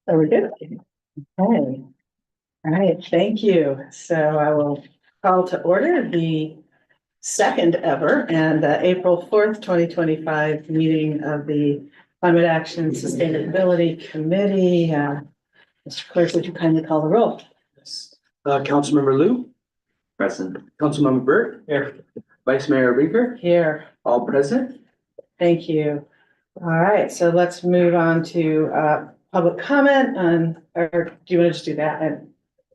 Are we good? Okay. All right, thank you. So I will call to order the second ever and April 4th, 2025 meeting of the Climate Action Sustainability Committee. Mr. Clerk, would you kindly call the roll? Yes. Councilmember Lou, Present. Councilmember Burt, Here. Vice Mayor Rinker, Here, all present. thank you. All right, so let's move on to public comment on, or do you want to just do that?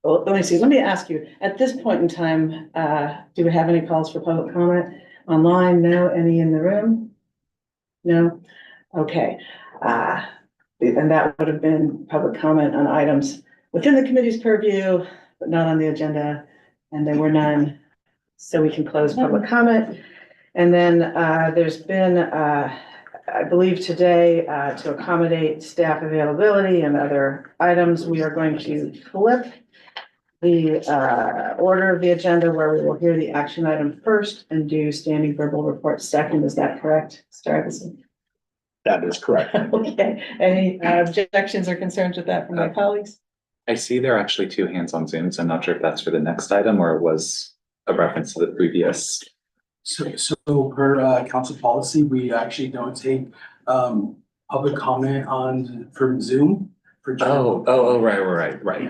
Well, let me ask you, at this point in time, do we have any calls for public comment online? No, any in the room? No? Okay. And that would have been public comment on items within the committee's purview, but not on the agenda, and there were none. So we can close public comment. And then there's been, I believe today, to accommodate staff availability and other items, we are going to flip the order of the agenda where we will hear the action item first and do standing verbal report second. Is that correct, Mr. Iverson? That is correct. Okay, any objections or concerns with that from my colleagues? I see there are actually two hands on Zoom, so I'm not sure if that's for the next item or it was a reference to the previous. So per council policy, we actually don't take public comment from Zoom. Right,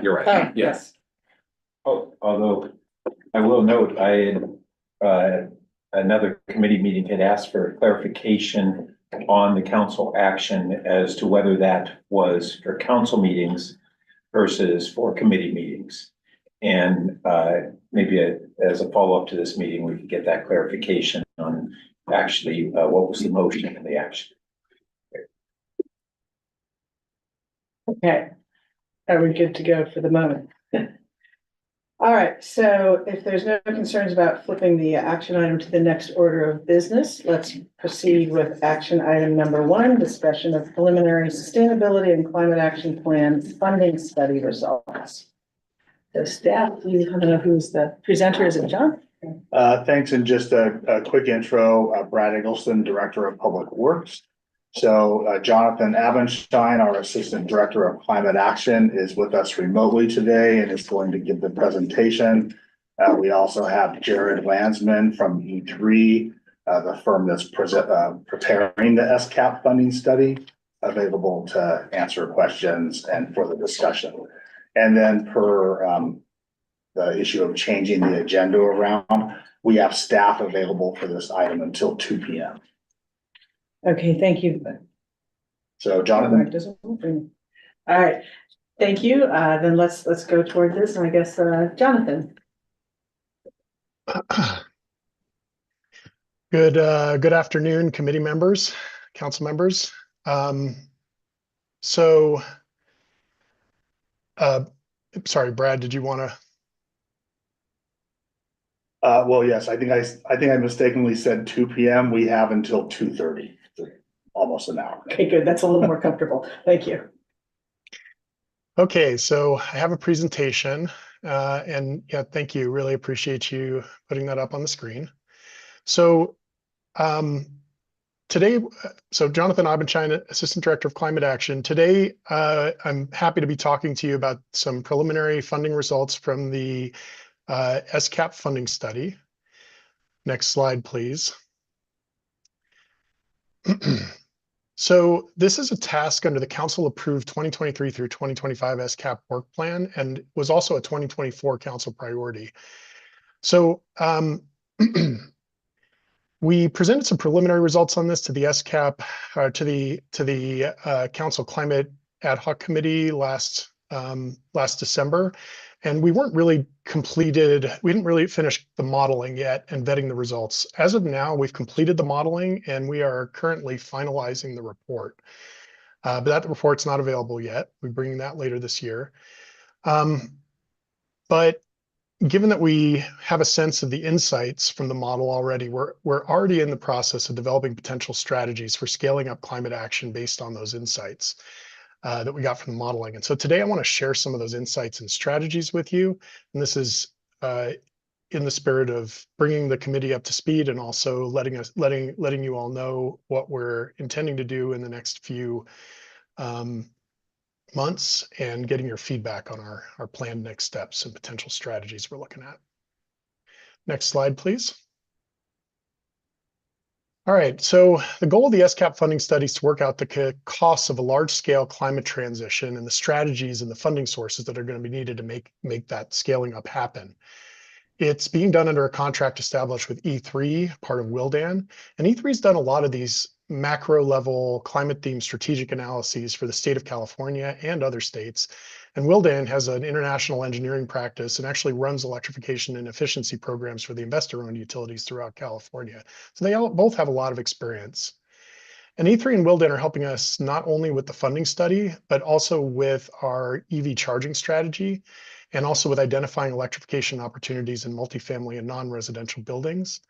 you're right. Oh, Yes. yes. Although I will note, another committee meeting had asked for clarification on the council action as to whether that was for council meetings versus for committee meetings. And maybe as a follow-up to this meeting, we could get that clarification on actually what was the motion and the action. Okay. Are we good to go for the moment? All right, so if there's no concerns about flipping the action item to the next order of business, let's proceed with action item number 1, discussion of preliminary sustainability and climate action plan funding study results. So staff, I don't know who's the presenter, is it John? Thanks, and just a quick intro, Brad Eggleston, Director of Public Works. So Jonathan Abenstein, our Assistant Director of Climate Action, is with us remotely today and is going to give the presentation. We also have Jared Landsman from E3, the firm that's preparing the SCAP funding study, available to answer questions and for the discussion. And then per the issue of changing the agenda around, we have staff available for this item until 2 p.m. Okay, thank you. So Jonathan. All right, thank you. Then let's go toward this, and I guess Jonathan. Good afternoon, committee members, council members. Sorry, Brad, did you want to? Well, yes, I think I mistakenly said 2 p.m. We have until 2:30, almost an hour. Okay, good. That's a little more comfortable. Thank you. Okay, so I have a presentation, and yeah, thank you. Really appreciate you putting that up on the screen. So today, Jonathan Abenstein, Assistant Director of Climate Action. Today, I'm happy to be talking to you about some preliminary funding results from the SCAP funding study. Next slide, please. So this is a task under the council approved 2023 through 2025 SCAP work plan and was also a 2024 council priority. So we presented some preliminary results on this to the SCAP, to the Council Climate Ad Hoc Committee last December. And we weren't really we didn't really finish the modeling yet and vetting the results. As of now, we've completed the modeling and we are currently finalizing the report. But that report's not available yet. We're bringing that later this year. But given that we have a sense of the insights from the model already, we're already in the process of developing potential strategies for scaling up climate action based on those insights that we got from the modeling. And so today I want to share some of those insights and strategies with you. And this is in the spirit of bringing the committee up to speed and also letting you all know what we're intending to do in the next few months and getting your feedback on our planned next steps and potential strategies we're looking at. Next slide, please. All right, so the goal of the SCAP funding study is to work out the costs of a large-scale climate transition and the strategies and the funding sources that are going to be needed to make that scaling up happen. It's being done under a contract established with E3, part of Willdan, and E3 has done a lot of these macro level climate themed strategic analyses for the state of California and other states. And Willdan has an international engineering practice and actually runs electrification and efficiency programs for the investor-owned utilities throughout California. So they both have a lot of experience. And E3 and Willdan are helping us not only with the funding study, but also with our EV charging strategy, and also with identifying electrification opportunities in multifamily and non-residential buildings.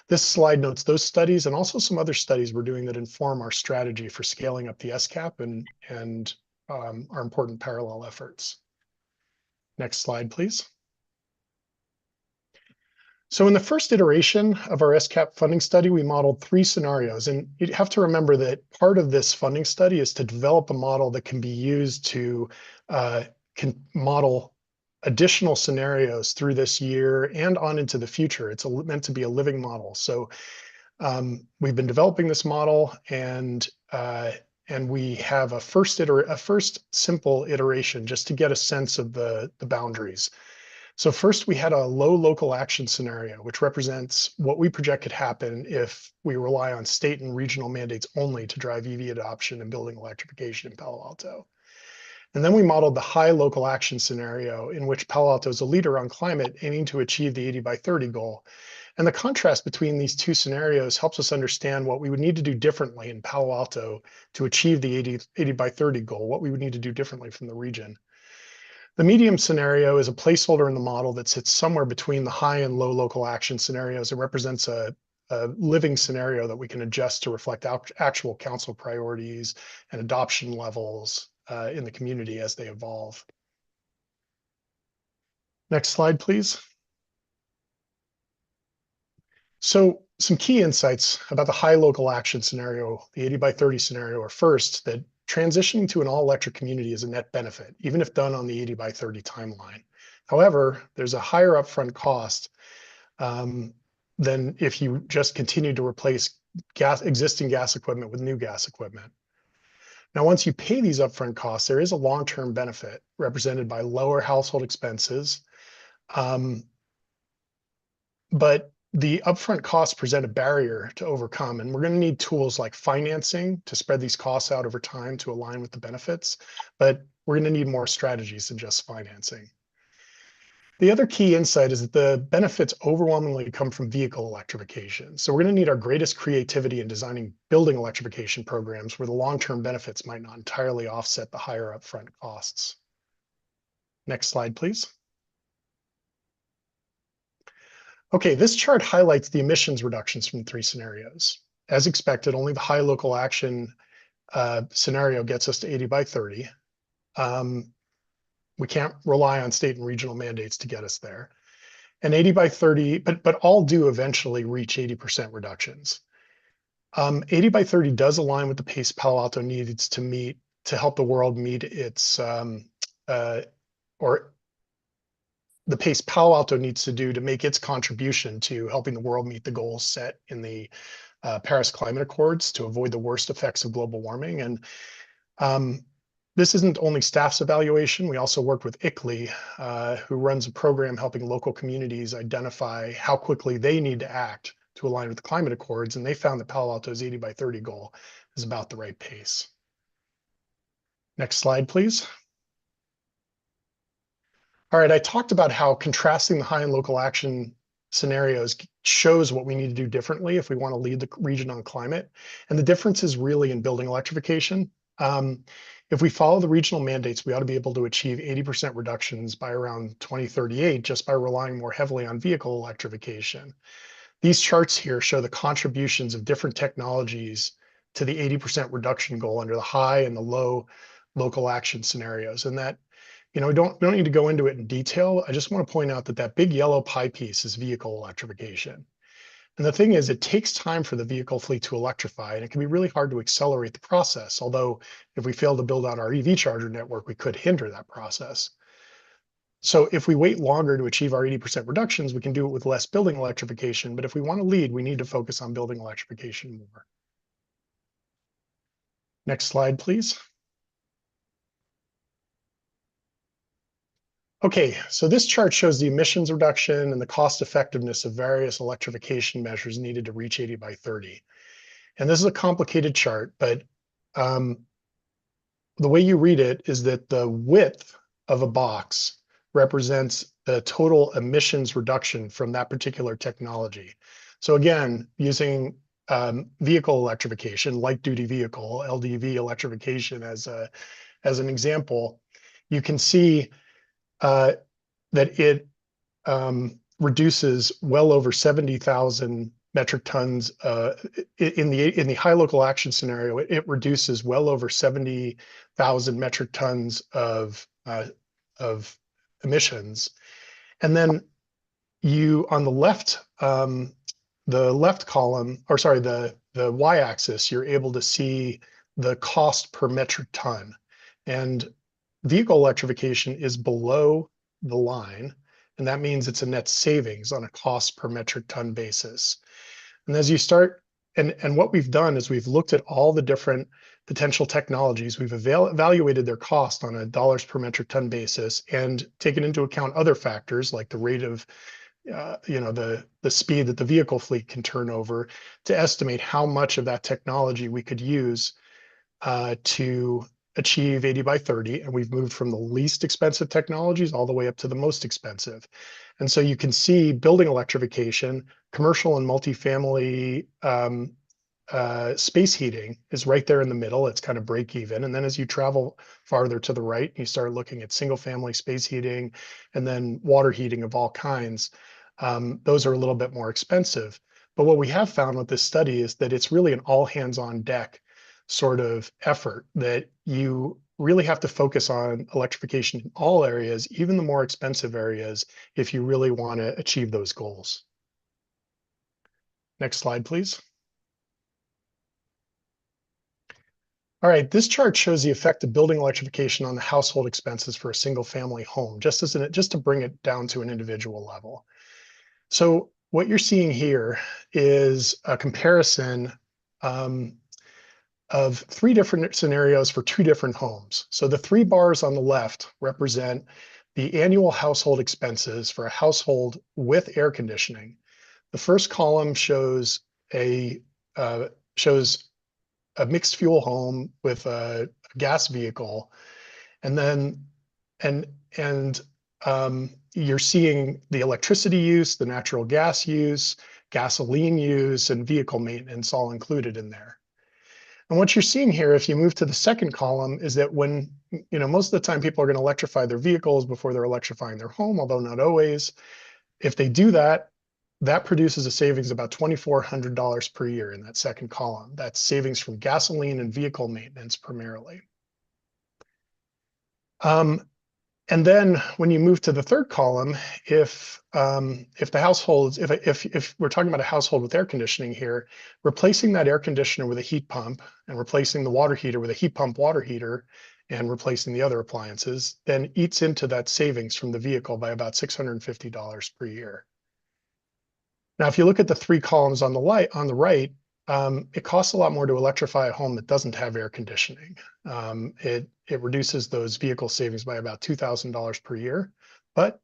This slide notes those studies and also some other studies we're doing that inform our strategy for scaling up the SCAP and our important parallel efforts. Next slide, please. So in the first iteration of our SCAP funding study, we modeled 3 scenarios. And you have to remember that part of this funding study is to develop a model that can be used to model additional scenarios through this year and on into the future. It's meant to be a living model. So we've been developing this model, and we have a first simple iteration just to get a sense of the boundaries. So first, we had a low local action scenario, which represents what we project could happen if we rely on state and regional mandates only to drive EV adoption and building electrification in Palo Alto. And then we modeled the high local action scenario, in which Palo Alto is a leader on climate, aiming to achieve the 80 by 30 goal. And the contrast between these 2 scenarios helps us understand what we would need to do differently in Palo Alto to achieve the 80 by 30 goal, what we would need to do differently from the region. The medium scenario is a placeholder in the model that sits somewhere between the high and low local action scenarios. It represents a living scenario that we can adjust to reflect actual council priorities and adoption levels in the community as they evolve. Next slide, please. So some key insights about the high local action scenario, the 80 by 30 scenario, are first, that transitioning to an all-electric community is a net benefit, even if done on the 80 by 30 timeline. However, there's a higher upfront cost than if you just continue to replace existing gas equipment with new gas equipment. Now, once you pay these upfront costs, there is a long-term benefit represented by lower household expenses, but the upfront costs present a barrier to overcome, and we're going to need tools like financing to spread these costs out over time to align with the benefits, but we're going to need more strategies than just financing. The other key insight is that the benefits overwhelmingly come from vehicle electrification. So we're going to need our greatest creativity in designing building electrification programs where the long-term benefits might not entirely offset the higher upfront costs. Next slide, please. Okay, this chart highlights the emissions reductions from 3 scenarios. As expected, only the high local action scenario gets us to 80 by 30. We can't rely on state and regional mandates to get us there. And 80 by 30, but all do eventually reach 80% reductions. 80 by 30 does align with the pace Palo Alto needs to help the world meet its, or the pace Palo Alto needs to do to make its contribution to helping the world meet the goals set in the Paris Climate Accords to avoid the worst effects of global warming. And this isn't only staff's evaluation. We also worked with ICLEI, who runs a program helping local communities identify how quickly they need to act to align with the climate accords. And they found that Palo Alto's 80 by 30 goal is about the right pace. Next slide, please. All right, I talked about how contrasting the high and local action scenarios shows what we need to do differently if we want to lead the region on climate. And the difference is really in building electrification. If we follow the regional mandates, we ought to be able to achieve 80% reductions by around 2038 just by relying more heavily on vehicle electrification. These charts here show the contributions of different technologies to the 80% reduction goal under the high and the low local action scenarios. And that, we don't need to go into it in detail. I just want to point out that that big yellow pie piece is vehicle electrification. And the thing is, it takes time for the vehicle fleet to electrify, and it can be really hard to accelerate the process. Although if we fail to build out our EV charger network, we could hinder that process. So if we wait longer to achieve our 80% reductions, we can do it with less building electrification. But if we want to lead, we need to focus on building electrification more. Next slide, please. Okay, so this chart shows the emissions reduction and the cost effectiveness of various electrification measures needed to reach 80 by 30. And this is a complicated chart, but the way you read it is that the width of a box represents the total emissions reduction from that particular technology. So again, using vehicle electrification, light duty vehicle, LDV electrification as an example, you can see that it reduces well over 70,000 metric tons. In the high local action scenario, it reduces well over 70,000 metric tons of emissions. And then you on the left column, or sorry, the y-axis, you're able to see the cost per metric ton. And vehicle electrification is below the line, and that means it's a net savings on a cost per metric ton basis. And as you start, and what we've done is we've looked at all the different potential technologies. We've evaluated their cost on a dollars per metric ton basis and taken into account other factors like the rate of, the speed that the vehicle fleet can turn over to estimate how much of that technology we could use to achieve 80 by 30. And we've moved from the least expensive technologies all the way up to the most expensive. And so you can see building electrification, commercial and multifamily space heating is right there in the middle. It's kind of break even. And then as you travel farther to the right, you start looking at single family space heating and then water heating of all kinds. Those are a little bit more expensive. But what we have found with this study is that it's really an all hands on deck sort of effort, that you really have to focus on electrification in all areas, even the more expensive areas, if you really want to achieve those goals. Next slide, please. All right, this chart shows the effect of building electrification on the household expenses for a single family home, just to bring it down to an individual level. So what you're seeing here is a comparison of 3 different scenarios for 2 different homes. So the 3 bars on the left represent the annual household expenses for a household with air conditioning. The first column shows a mixed fuel home with a gas vehicle, and then you're seeing the electricity use, the natural gas use, gasoline use, and vehicle maintenance all included in there. And what you're seeing here, if you move to the second column, is that when, most of the time people are going to electrify their vehicles before they're electrifying their home, although not always. If they do that, that produces a savings of about $2,400 per year in that second column. That's savings from gasoline and vehicle maintenance primarily. And then when you move to the third column, if the households, if we're talking about a household with air conditioning here, replacing that air conditioner with a heat pump and replacing the water heater with a heat pump water heater and replacing the other appliances, then eats into that savings from the vehicle by about $650 per year. Now, if you look at the 3 columns on the right, it costs a lot more to electrify a home that doesn't have air conditioning. It reduces those vehicle savings by about $2,000 per year, but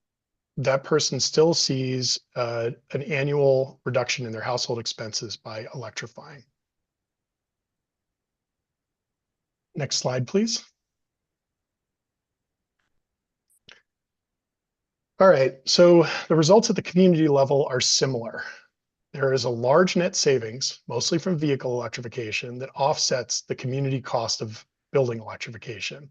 that person still sees an annual reduction in their household expenses by electrifying. Next slide, please. All right, so the results at the community level are similar. There is a large net savings, mostly from vehicle electrification, that offsets the community cost of building electrification.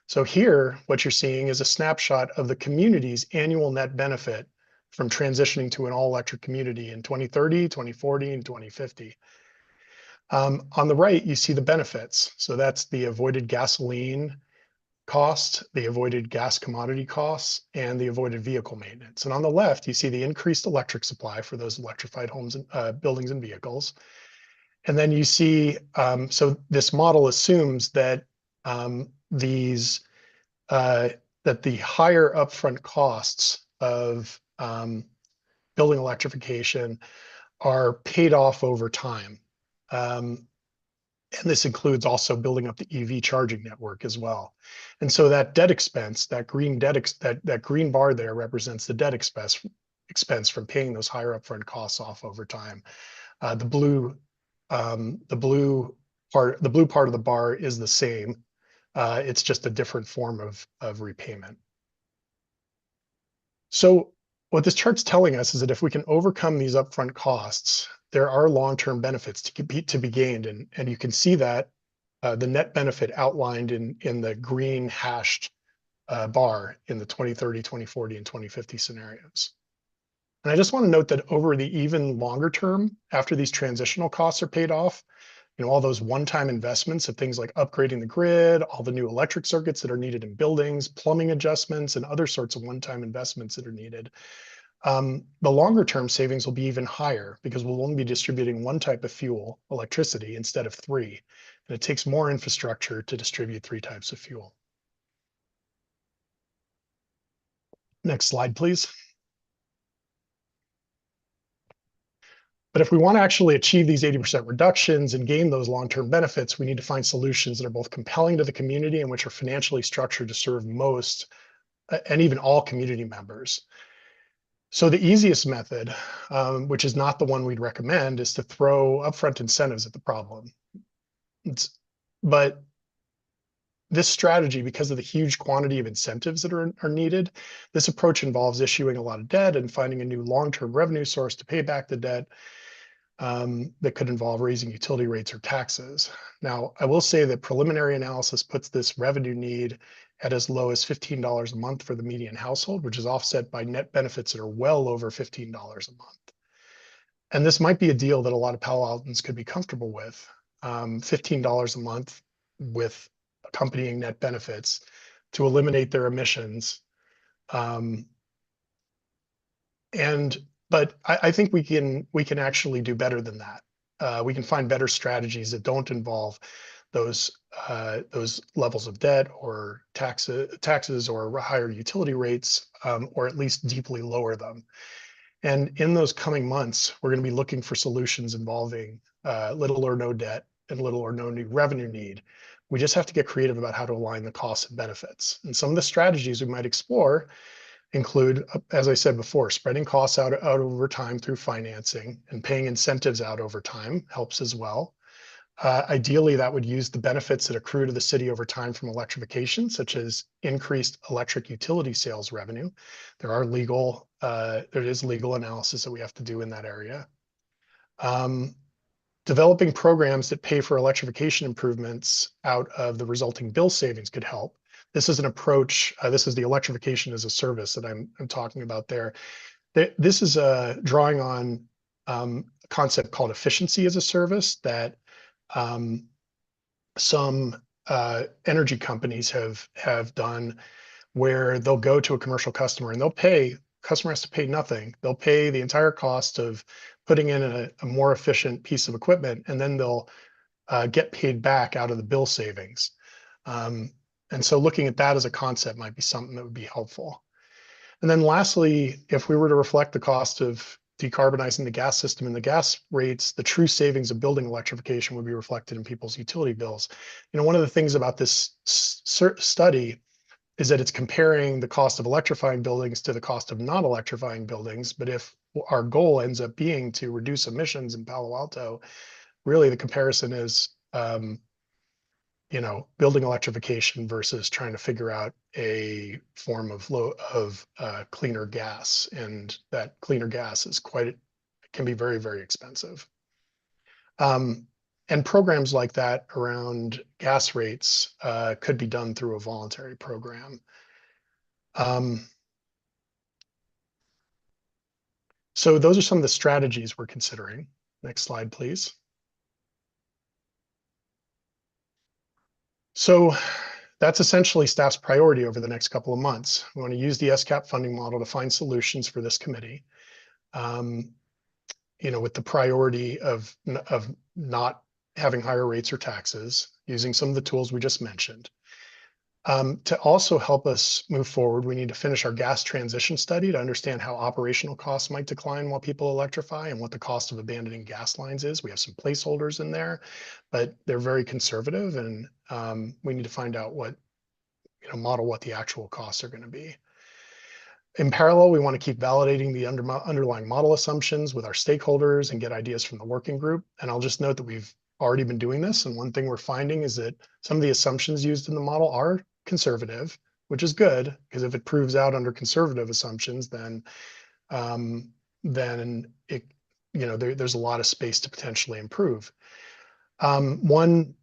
So here, what you're seeing is a snapshot of the community's annual net benefit from transitioning to an all-electric community in 2030, 2040, and 2050. On the right, you see the benefits. So that's the avoided gasoline, cost, they avoided gas commodity costs, and they avoided vehicle maintenance. And on the left, you see the increased electric supply for those electrified homes and buildings and vehicles. And then you see, so this model assumes that these that the higher upfront costs of building electrification are paid off over time. And this includes also building up the EV charging network as well. And so that debt expense, that green that green bar there represents the debt expense from paying those higher upfront costs off over time. The blue part of the bar is the same. It's just a different form of repayment. So what this chart's telling us is that if we can overcome these upfront costs, there are long-term benefits to be gained. And you can see that the net benefit outlined in the green hashed bar in the 2030, 2040, and 2050 scenarios. And I just want to note that over the even longer term, after these transitional costs are paid off, all those one-time investments of things like upgrading the grid, all the new electric circuits that are needed in buildings, plumbing adjustments, and other sorts of one-time investments that are needed. The longer term savings will be even higher because we'll only be distributing one type of fuel, electricity, instead of three. And it takes more infrastructure to distribute three types of fuel. Next slide, please. But if we want to actually achieve these 80% reductions and gain those long-term benefits, we need to find solutions that are both compelling to the community and which are financially structured to serve most and even all community members. So the easiest method, which is not the one we'd recommend, is to throw upfront incentives at the problem. But this strategy, because of the huge quantity of incentives that are needed, this approach involves issuing a lot of debt and finding a new long-term revenue source to pay back the debt. That could involve raising utility rates or taxes. Now, I will say that preliminary analysis puts this revenue need at as low as $15 a month for the median household, which is offset by net benefits that are well over $15 a month. And this might be a deal that a lot of Palo Altans could be comfortable with. $15 a month with accompanying net benefits to eliminate their emissions. But I think we can actually do better than that. We can find better strategies that don't involve those levels of debt or taxes or higher utility rates, or at least deeply lower them. And in those coming months, we're going to be looking for solutions involving little or no debt and little or no new revenue need. We just have to get creative about how to align the costs and benefits. And some of the strategies we might explore include, as I said before, spreading costs out over time through financing, and paying incentives out over time helps as well. Ideally, that would use the benefits that accrue to the city over time from electrification, such as increased electric utility sales revenue. There is legal analysis that we have to do in that area. Developing programs that pay for electrification improvements out of the resulting bill savings could help. This is an approach, this is the electrification as a service that I'm talking about there. This is drawing on a concept called efficiency as a service that some energy companies have done, where they'll go to a commercial customer and customer has to pay nothing. They'll pay the entire cost of putting in a more efficient piece of equipment, and then they'll get paid back out of the bill savings. And so looking at that as a concept might be something that would be helpful. And then lastly, if we were to reflect the cost of decarbonizing the gas system and the gas rates, the true savings of building electrification would be reflected in people's utility bills. One of the things about this study is that it's comparing the cost of electrifying buildings to the cost of not electrifying buildings. But if our goal ends up being to reduce emissions in Palo Alto, really the comparison is building electrification versus trying to figure out a form of cleaner gas, and that cleaner gas can be very, very expensive. And programs like that around gas rates could be done through a voluntary program. So those are some of the strategies we're considering. Next slide, please. So that's essentially staff's priority over the next couple of months. We want to use the SCAP funding model to find solutions for this committee. With the priority of not having higher rates or taxes, using some of the tools we just mentioned. To also help us move forward, we need to finish our gas transition study to understand how operational costs might decline while people electrify and what the cost of abandoning gas lines is. We have some placeholders in there, but they're very conservative, and we need to find out model what the actual costs are going to be. In parallel, we want to keep validating the underlying model assumptions with our stakeholders and get ideas from the working group. And I'll just note that we've already been doing this. And one thing we're finding is that some of the assumptions used in the model are conservative, which is good, because if it proves out under conservative assumptions, then there's a lot of space to potentially improve. One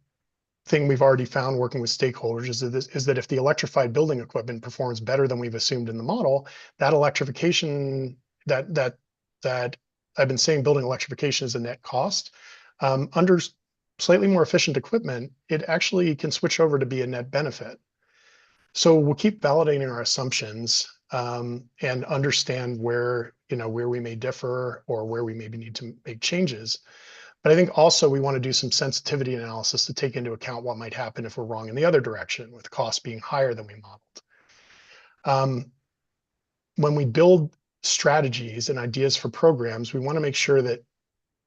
thing we've already found working with stakeholders is that if the electrified building equipment performs better than we've assumed in the model, that electrification that I've been saying building electrification is a net cost. Under slightly more efficient equipment, it actually can switch over to be a net benefit. So we'll keep validating our assumptions and understand where we may differ or where we maybe need to make changes. But I think also we want to do some sensitivity analysis to take into account what might happen if we're wrong in the other direction, with costs being higher than we modeled. When we build strategies and ideas for programs, we want to make sure that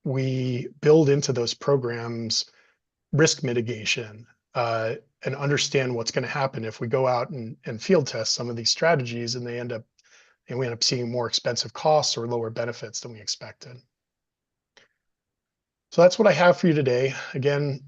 we build into those programs risk mitigation and understand what's going to happen if we go out and field test some of these strategies and we end up seeing more expensive costs or lower benefits than we expected. So that's what I have for you today. Again,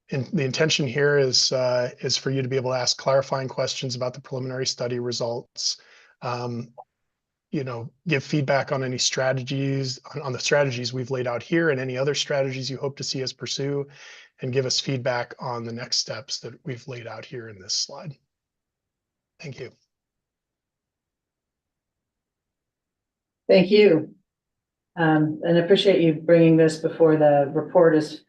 the intention here is for you to be able to ask clarifying questions about the preliminary study results, give feedback on any strategies, on the strategies we've laid out here and any other strategies you hope to see us pursue, and give us feedback on the next steps that we've laid out here in this slide. Thank you. Thank you. And I appreciate you bringing this before the report is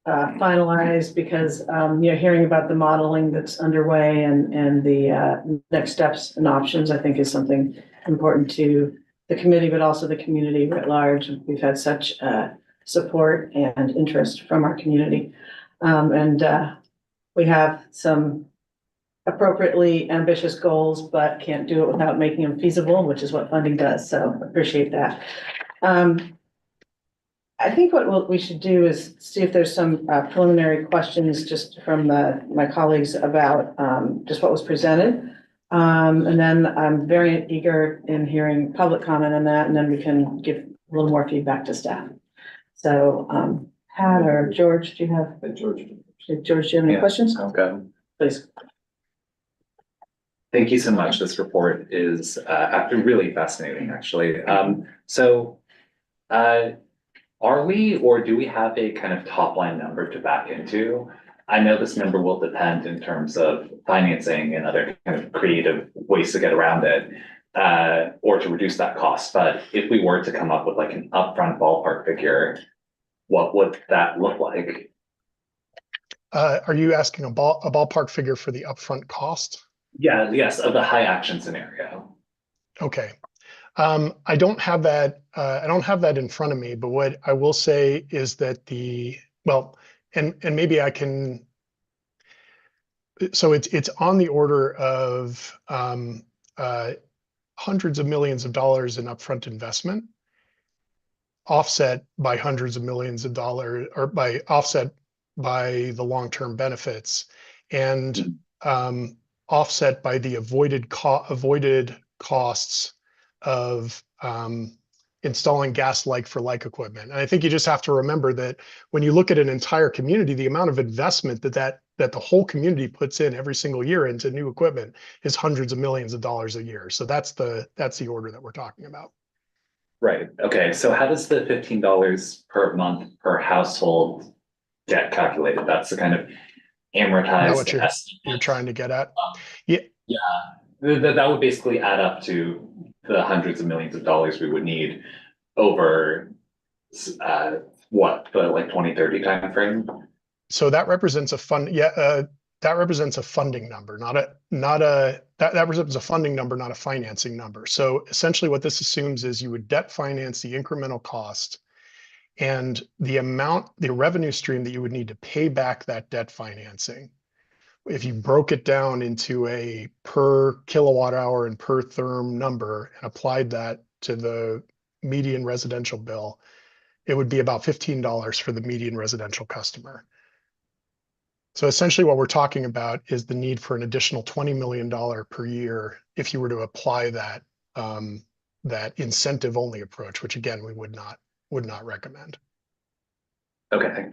finalized, because hearing about the modeling that's underway and the next steps and options, I think, is something important to the committee, but also the community at large. We've had such support and interest from our community, and we have some appropriately ambitious goals, but can't do it without making them feasible, which is what funding does. So appreciate that. I think what we should do is see if there's some preliminary questions just from my colleagues about just what was presented. And then I'm very eager in hearing public comment on that, and then we can give a little more feedback to staff. So Pat or George, do you have? George, do you have any questions? Okay. Please. Thank you so much. This report is really fascinating, actually. Are we, or do we have a kind of top line number to back into? I know this number will depend in terms of financing and other kind of creative ways to get around it, or to reduce that cost. But if we were to come up with like an upfront ballpark figure, what would that look like? Are you asking a ballpark figure for the upfront cost? Yeah, yes, of the high action scenario. Okay. I don't have that. I don't have that in front of me, but what I will say is that and maybe I can. So it's on the order of hundreds of millions of dollars in upfront investment, offset by hundreds of millions of dollars, or offset by the long-term benefits, and offset by the avoided costs of installing gas like for like equipment. And I think you just have to remember that when you look at an entire community, the amount of investment that the whole community puts in every single year into new equipment is hundreds of millions of dollars a year. So that's the order that we're talking about. Right. Okay. So how does the $15 per month per household get calculated? That's the kind of amortized What you're trying to get at? Yeah. That would basically add up to the hundreds of millions of dollars we would need over the 2030 time frame. So that represents a fund. Yeah. that represents a funding number, that represents a funding number, not a financing number. So essentially what this assumes is you would debt finance the incremental cost and the revenue stream that you would need to pay back that debt financing. If you broke it down into a per kilowatt hour and per therm number and applied that to the median residential bill, it would be about $15 for the median residential customer. So essentially what we're talking about is the need for an additional $20 million per year if you were to apply that that incentive only approach, which again, we would not recommend. Okay.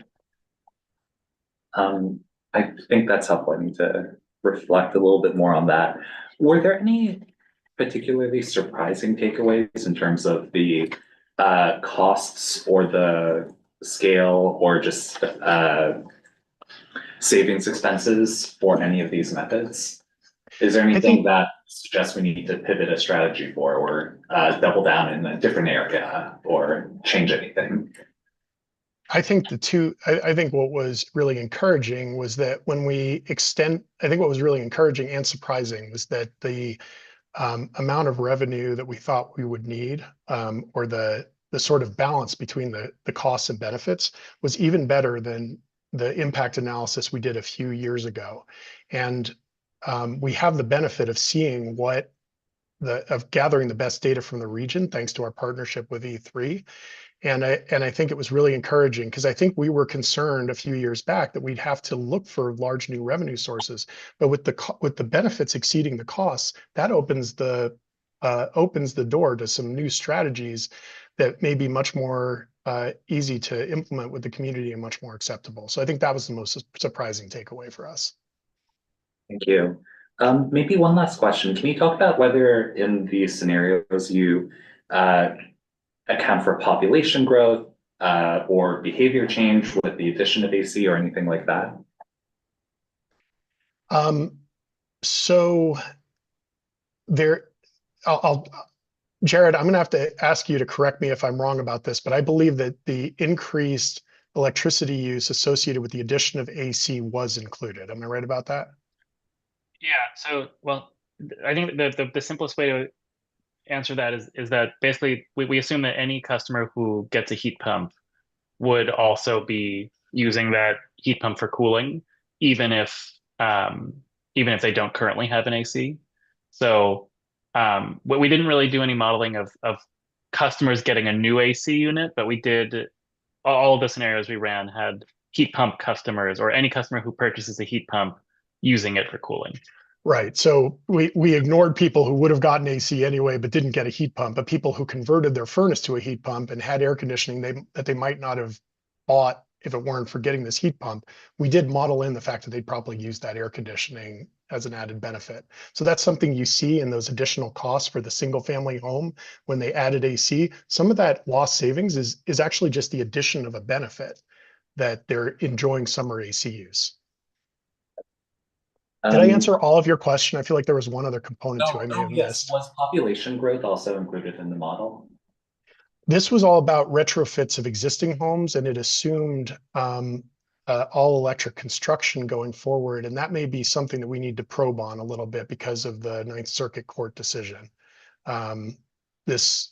I think that's helpful. I need to reflect a little bit more on that. Were there any particularly surprising takeaways in terms of the costs or the scale or just savings expenses for any of these methods? Is there anything that suggests we need to pivot a strategy for or double down in a different area or change anything? I think I think what was really encouraging was that when we I think what was really encouraging and surprising was that the amount of revenue that we thought we would need, or the sort of balance between the costs and benefits was even better than the impact analysis we did a few years ago. And we have the benefit of seeing of gathering the best data from the region, thanks to our partnership with E3. And I think it was really encouraging because I think we were concerned a few years back that we'd have to look for large new revenue sources. But with the benefits exceeding the costs, that opens the door to some new strategies that may be much more easy to implement with the community and much more acceptable. So I think that was the most surprising takeaway for us. Thank you. Maybe one last question. Can you talk about whether in these scenarios you account for population growth or behavior change with the addition of AC or anything like that? So Jared, I'm going to have to ask you to correct me if I'm wrong about this, but I believe that the increased electricity use associated with the addition of AC was included. Am I right about that? Yeah. So, well, I think the simplest way to answer that is that basically we assume that any customer who gets a heat pump would also be using that heat pump for cooling, even if they don't currently have an AC. So we didn't really do any modeling of customers getting a new AC unit, but we did all of the scenarios we ran had heat pump customers or any customer who purchases a heat pump using it for cooling. Right. So we ignored people who would have gotten AC anyway, but didn't get a heat pump, but people who converted their furnace to a heat pump and had air conditioning that they might not have bought if it weren't for getting this heat pump. We did model in the fact that they'd probably use that air conditioning as an added benefit. So that's something you see in those additional costs for the single family home when they added AC. Some of that lost savings is actually just the addition of a benefit that they're enjoying summer AC use. Did I answer all of your question? I feel like there was one other component to I may have missed. Was population growth also included in the model? This was all about retrofits of existing homes, and it assumed all electric construction going forward. And that may be something that we need to probe on a little bit because of the Ninth Circuit Court decision. This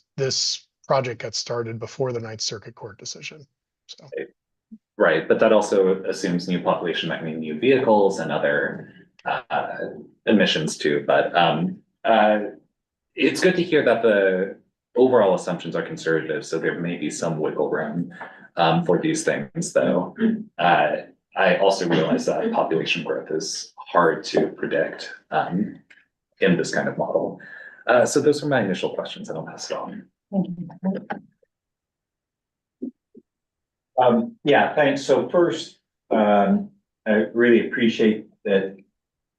project got started before the Ninth Circuit Court decision. So. Right, but that also assumes new population might mean new vehicles and other emissions too. But it's good to hear that the overall assumptions are conservative, so there may be some wiggle room for these things, though. I also realize that population growth is hard to predict in this kind of model. So those are my initial questions, and I'll pass it on. Yeah, thanks. So first, I really appreciate that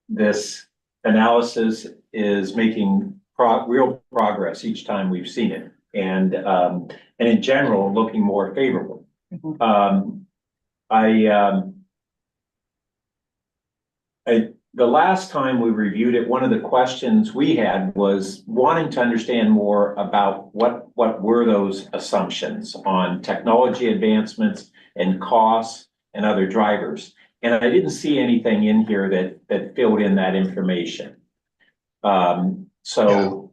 this analysis is making real progress each time we've seen it, and in general, looking more favorable. The last time we reviewed it, one of the questions we had was wanting to understand more about what were those assumptions on technology advancements and costs and other drivers. And I didn't see anything in here that filled in that information. So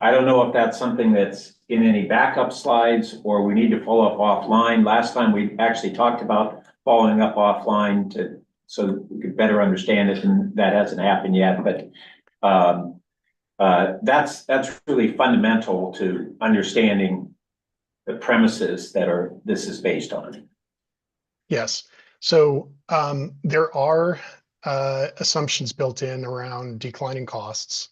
I don't know if that's something that's in any backup slides or we need to follow up offline. Last time we actually talked about following up offline so that we could better understand it, and that hasn't happened yet, but that's really fundamental to understanding the premises that this is based on. Yes. So there are assumptions built in around declining costs.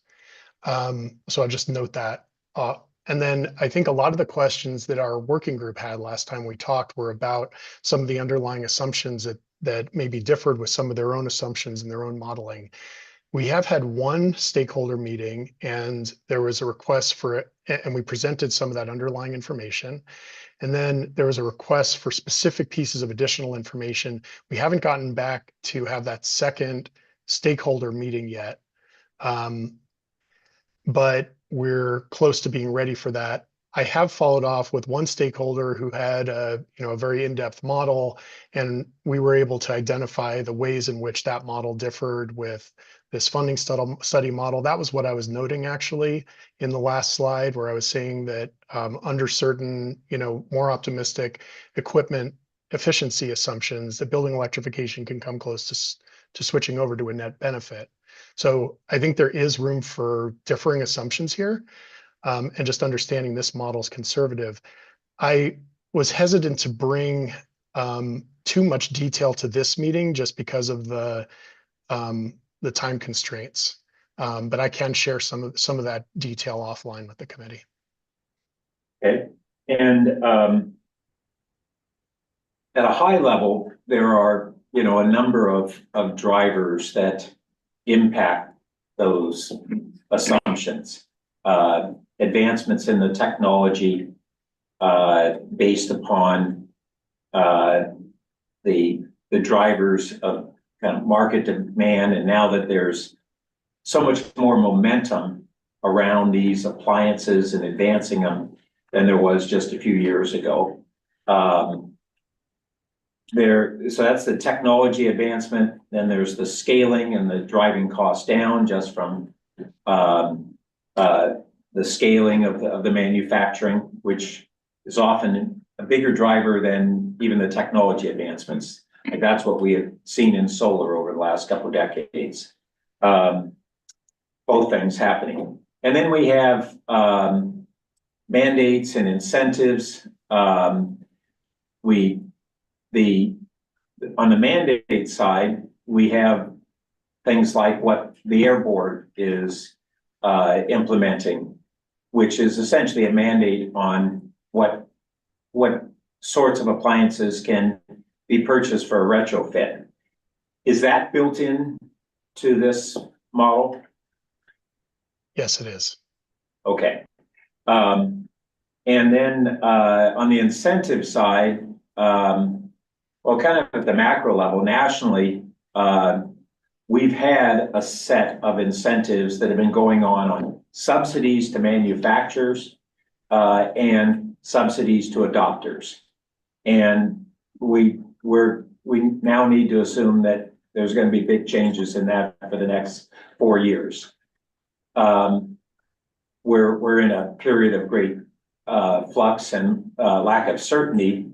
So I'll just note that. And then I think a lot of the questions that our working group had last time we talked were about some of the underlying assumptions that maybe differed with some of their own assumptions and their own modeling. We have had one stakeholder meeting and there was a request for it, and we presented some of that underlying information. And then there was a request for specific pieces of additional information. We haven't gotten back to have that second stakeholder meeting yet. But we're close to being ready for that. I have followed off with one stakeholder who had a very in-depth model, and we were able to identify the ways in which that model differed with this funding study model. That was what I was noting actually in the last slide, where I was saying that under certain, more optimistic equipment efficiency assumptions, that building electrification can come close to switching over to a net benefit. So I think there is room for differing assumptions here, and just understanding this model is conservative. I was hesitant to bring too much detail to this meeting just because of the time constraints, but I can share some of that detail offline with the committee. Okay, and at a high level, there are a number of drivers that impact those assumptions. Advancements in the technology based upon the drivers of kind of market demand, and now that there's so much more momentum around these appliances and advancing them than there was just a few years ago. So that's the technology advancement. Then there's the scaling and the driving costs down just from the scaling of the manufacturing, which is often a bigger driver than even the technology advancements. Like that's what we have seen in solar over the last couple of decades. Both things happening. And then we have mandates and incentives. On the mandate side, we have things like what the Air Board is implementing, which is essentially a mandate on what sorts of appliances can be purchased for a retrofit. Is that built in to this model? Yes, it is. Okay. And then on the incentive side, well, kind of at the macro level, nationally, we've had a set of incentives that have been going on subsidies to manufacturers and subsidies to adopters. And we now need to assume that there's going to be big changes in that for the next 4 years. We're in a period of great flux and lack of certainty.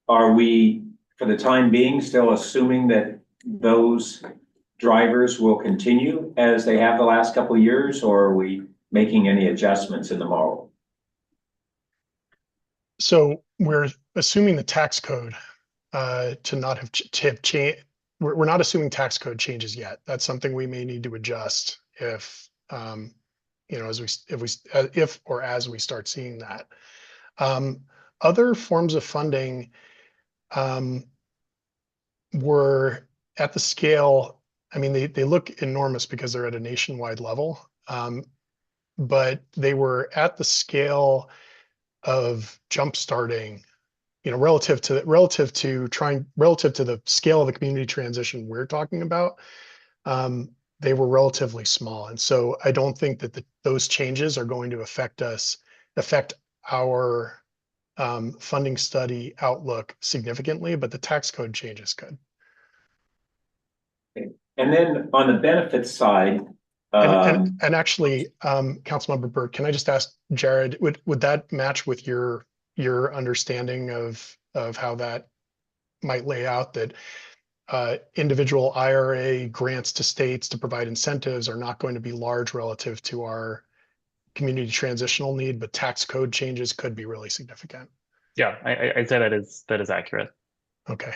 Are we, for the time being, still assuming that those drivers will continue as they have the last couple of years, or are we making any adjustments in the model? So we're assuming the tax code to not have changed. We're not assuming tax code changes yet. That's something we may need to adjust if if or as we start seeing that. Other forms of funding were at the scale. I mean, they look enormous because they're at a nationwide level, but they were at the scale of jumpstarting, relative to the scale of the community transition we're talking about. They were relatively small, and so I don't think that those changes are going to affect our funding study outlook significantly, but the tax code changes could. And then on the benefits side, And actually, Councilmember Burt, can I just ask Jared, would that match with your understanding of how that might lay out, that individual IRA grants to states to provide incentives are not going to be large relative to our community transitional need, but tax code changes could be really significant? Yeah, I'd say that is accurate. Okay,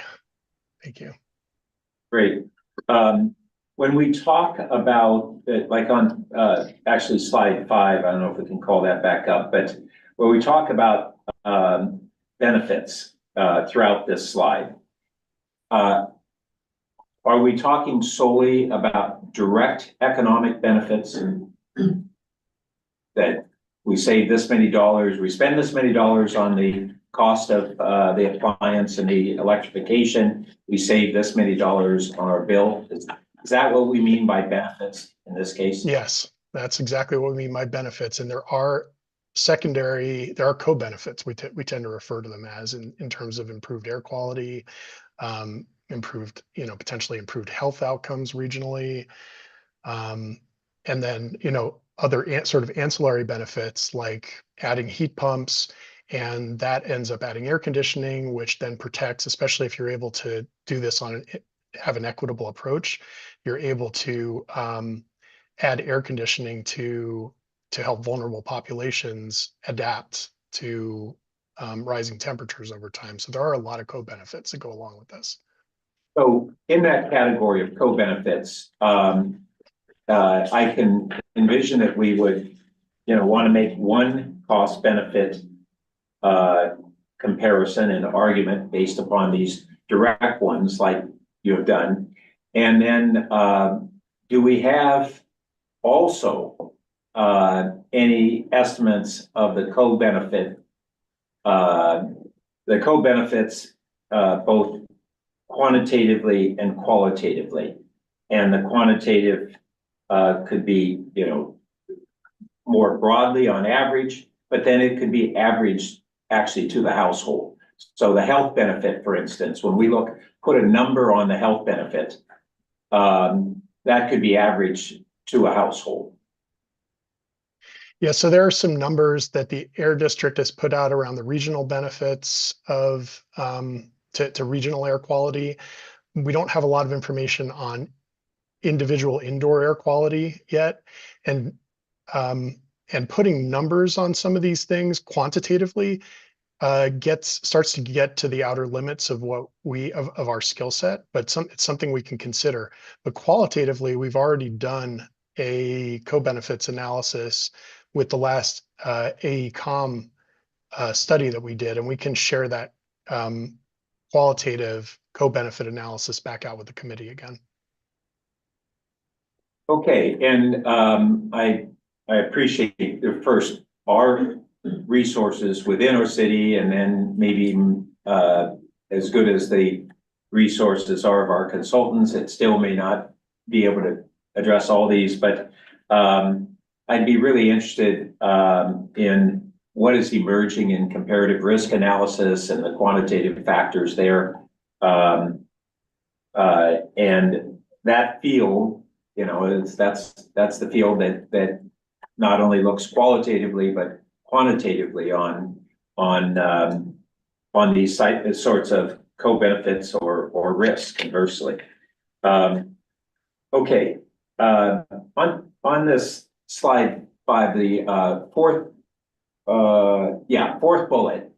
thank you. great. When we talk about, like on actually slide 5, I don't know if we can call that back up, but when we talk about benefits throughout this slide, are we talking solely about direct economic benefits? That we save this many dollars, we spend this many dollars on the cost of the appliance and the electrification, we save this many dollars on our bill? Is that what we mean by benefits in this case? Yes, that's exactly what we mean by benefits. And there are co-benefits, we tend to refer to them as, in terms of improved air quality, improved, potentially improved health outcomes regionally. And then, other sort of ancillary benefits like adding heat pumps, and that ends up adding air conditioning, which then protects, especially if you're able to do this have an equitable approach, you're able to add air conditioning to help vulnerable populations adapt to rising temperatures over time. So there are a lot of co-benefits that go along with this. So in that category of co-benefits, I can envision that we would, want to make one cost benefit comparison and argument based upon these direct ones like you have done. And then do we have also any estimates of the co-benefits both quantitatively and qualitatively? And the quantitative could be, more broadly on average, but then it could be averaged actually to the household. So the health benefit, for instance, when we put a number on the health benefit, that could be averaged to a household. Yeah, so there are some numbers that the Air District has put out around the regional benefits of to regional air quality. We don't have a lot of information on individual indoor air quality yet, and putting numbers on some of these things quantitatively starts to get to the outer limits of what of our skill set, but it's something we can consider. But qualitatively, we've already done a co-benefits analysis with the last AECOM study that we did, and we can share that qualitative co-benefit analysis back out with the committee again. Okay, and I appreciate the first our resources within our city, and then maybe as good as the resources are of our consultants, it still may not be able to address all these, but I'd be really interested in what is emerging in comparative risk analysis and the quantitative factors there. And that field, that's the field that not only looks qualitatively but quantitatively on these sorts of co-benefits or risk conversely. Okay, on this slide 5, the fourth bullet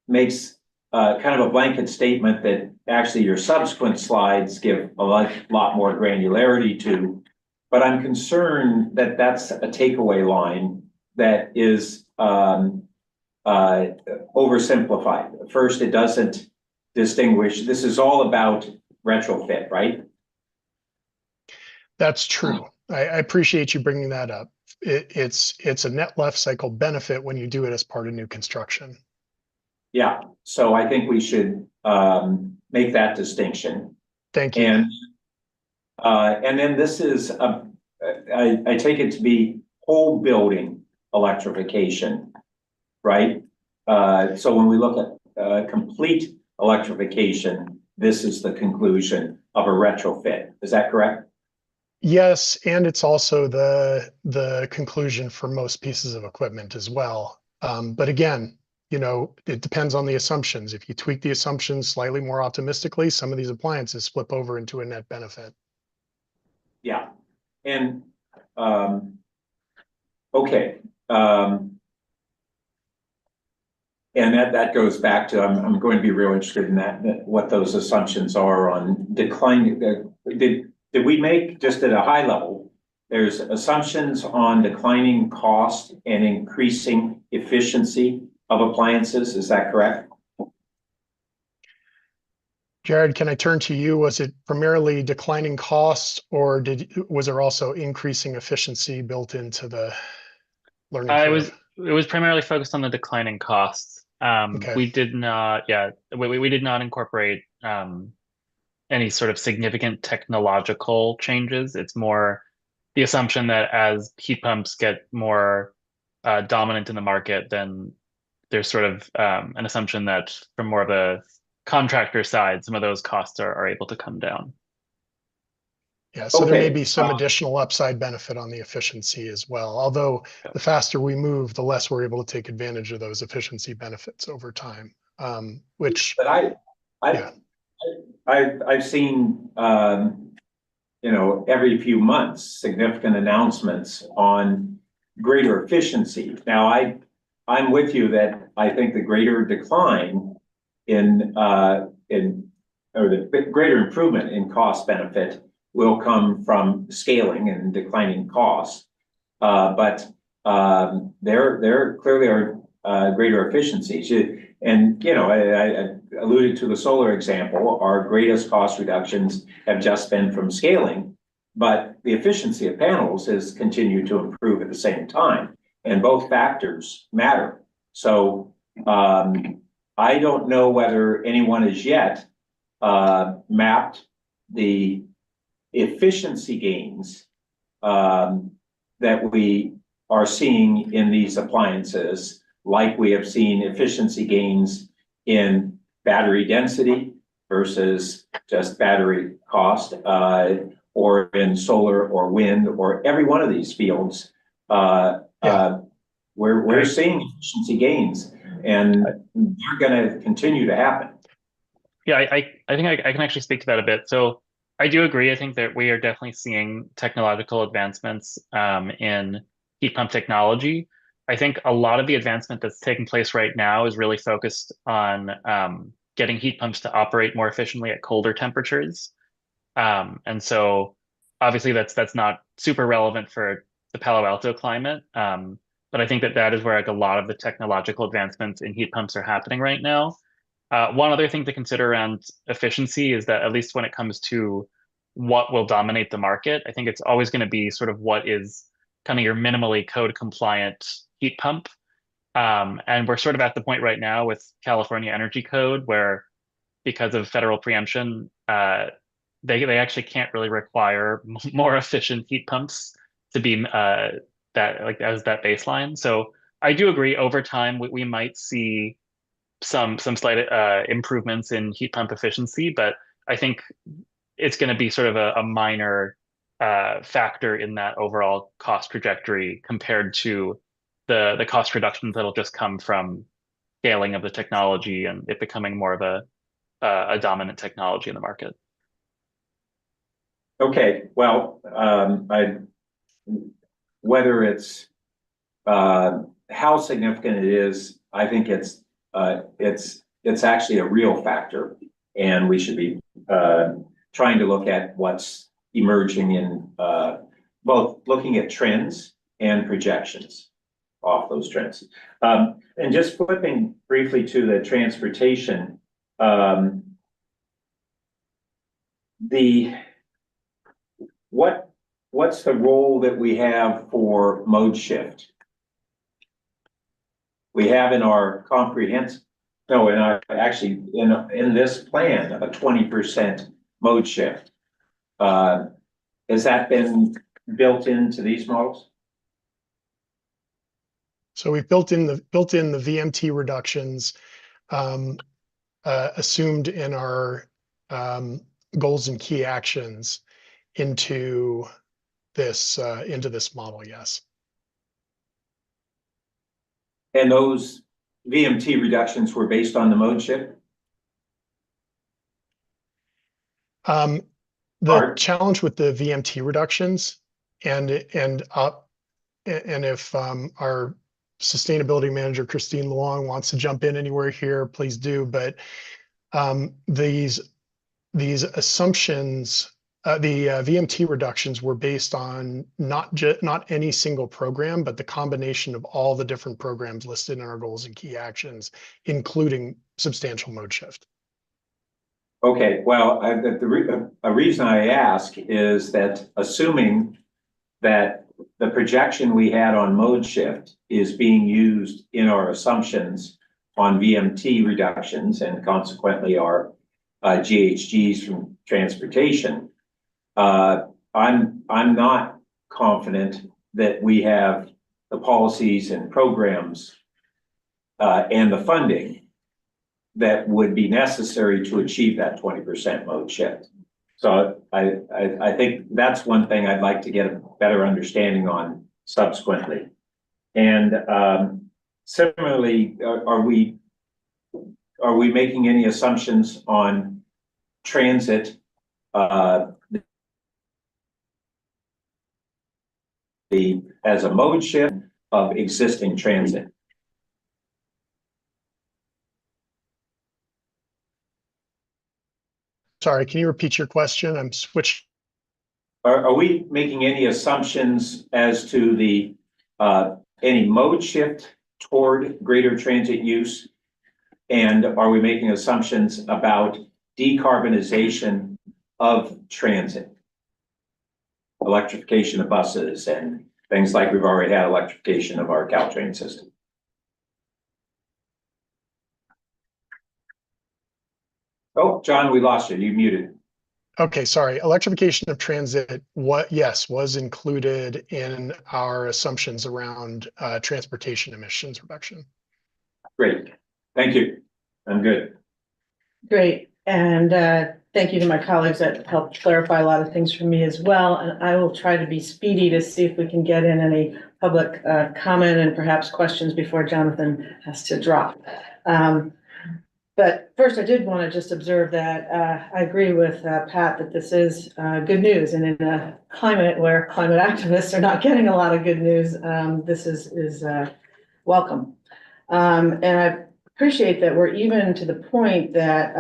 makes kind of a blanket statement that actually your subsequent slides give a lot more granularity to, but I'm concerned that that's a takeaway line that is oversimplified. First, it doesn't distinguish. This is all about retrofit, right? That's true. I appreciate you bringing that up. It's a net life cycle benefit when you do it as part of new construction. Yeah, so I think we should make that distinction. Thank you. And then this is I take it to be whole building electrification, right? So when we look at complete electrification, this is the conclusion. of a retrofit. Is that correct? Yes, and it's also the conclusion for most pieces of equipment as well. But again, it depends on the assumptions. If you tweak the assumptions slightly more optimistically, some of these appliances flip over into a net benefit. Yeah. And, okay. And that goes back to, I'm going to be real interested in that what those assumptions are on declining. Did we make, just at a high level, there's assumptions on declining cost and increasing efficiency of appliances, is that correct? Jared, can I turn to you? Was it primarily declining costs, or was there also increasing efficiency built into the learning curve? It was primarily focused on the declining costs. Okay. We did not, yeah, we did not incorporate any sort of significant technological changes. It's more the assumption that as heat pumps get more dominant in the market, then there's sort of an assumption that from more of a contractor side, some of those costs are able to come down. Yeah, so there may Okay. be some additional upside benefit on the efficiency as well. Although the faster we move, the less we're able to take advantage of those efficiency benefits over time. Which, But yeah, I've seen, every few months, significant announcements on greater efficiency. Now, I'm with you that I think the greater decline or the greater improvement in cost benefit will come from scaling and declining costs. But there clearly are greater efficiencies. And, I alluded to the solar example. Our greatest cost reductions have just been from scaling, but the efficiency of panels has continued to improve at the same time. And both factors matter. So I don't know whether anyone has yet mapped the efficiency gains that we are seeing in these appliances, like we have seen efficiency gains in battery density versus just battery cost, or in solar or wind, or every one of these fields. We're seeing efficiency gains, and they're going to continue to happen. Yeah, I think I can actually speak to that a bit. So I do agree. I think that we are definitely seeing technological advancements in heat pump technology. I think a lot of the advancement that's taking place right now is really focused on getting heat pumps to operate more efficiently at colder temperatures. And so obviously that's not super relevant for the Palo Alto climate. But I think that is where like a lot of the technological advancements in heat pumps are happening right now. One other thing to consider around efficiency is that at least when it comes to what will dominate the market, I think it's always going to be sort of what is kind of your minimally code compliant heat pump. And we're sort of at the point right now with California Energy Code where because of federal preemption, they actually can't really require more efficient heat pumps to be that like as that baseline. So I do agree over time we might see some slight improvements in heat pump efficiency, but I think it's going to be sort of a minor factor in that overall cost trajectory compared to the cost reductions that'll just come from scaling of the technology and it becoming more of a dominant technology in the market. Okay, well, whether it's how significant it is, I think it's actually a real factor, and we should be trying to look at what's emerging in both looking at trends and projections off those trends. And just flipping briefly to the transportation, what's the role that we have for mode shift? We have in our in this plan, a 20% mode shift. Has that been built into these models? So we've built in the VMT reductions assumed in our goals and key actions into this model, yes. And those VMT reductions were based on the mode shift? The Art? challenge with the VMT reductions and if our sustainability manager, Christine Luong, wants to jump in anywhere here, please do. But these assumptions, the VMT reductions were based on not any single program, but the combination of all the different programs listed in our goals and key actions, including substantial mode shift. Okay, well, a reason I ask is that assuming that the projection we had on mode shift is being used in our assumptions on VMT reductions and consequently our GHGs from transportation, I'm not confident that we have the policies and programs and the funding that would be necessary to achieve that 20% mode shift. So I think that's one thing I'd like to get a better understanding on subsequently. And similarly, are we making any assumptions on transit as a mode shift of existing transit? Sorry, can you repeat your question? I'm switched. Are we making any assumptions as to the any mode shift toward greater transit use? And are we making assumptions about decarbonization of transit? Electrification of buses and things like we've already had electrification of our Caltrain system. Oh, John, we lost you. You muted. Okay, sorry. Electrification of transit, was included in our assumptions around transportation emissions reduction. Great. Thank you. I'm good. Great. And thank you to my colleagues that helped clarify a lot of things for me as well. And I will try to be speedy to see if we can get in any public comment and perhaps questions before Jonathan has to drop. But first, I did want to just observe that I agree with Pat that this is good news. And in a climate where climate activists are not getting a lot of good news, this is welcome. And I appreciate that we're even to the point that,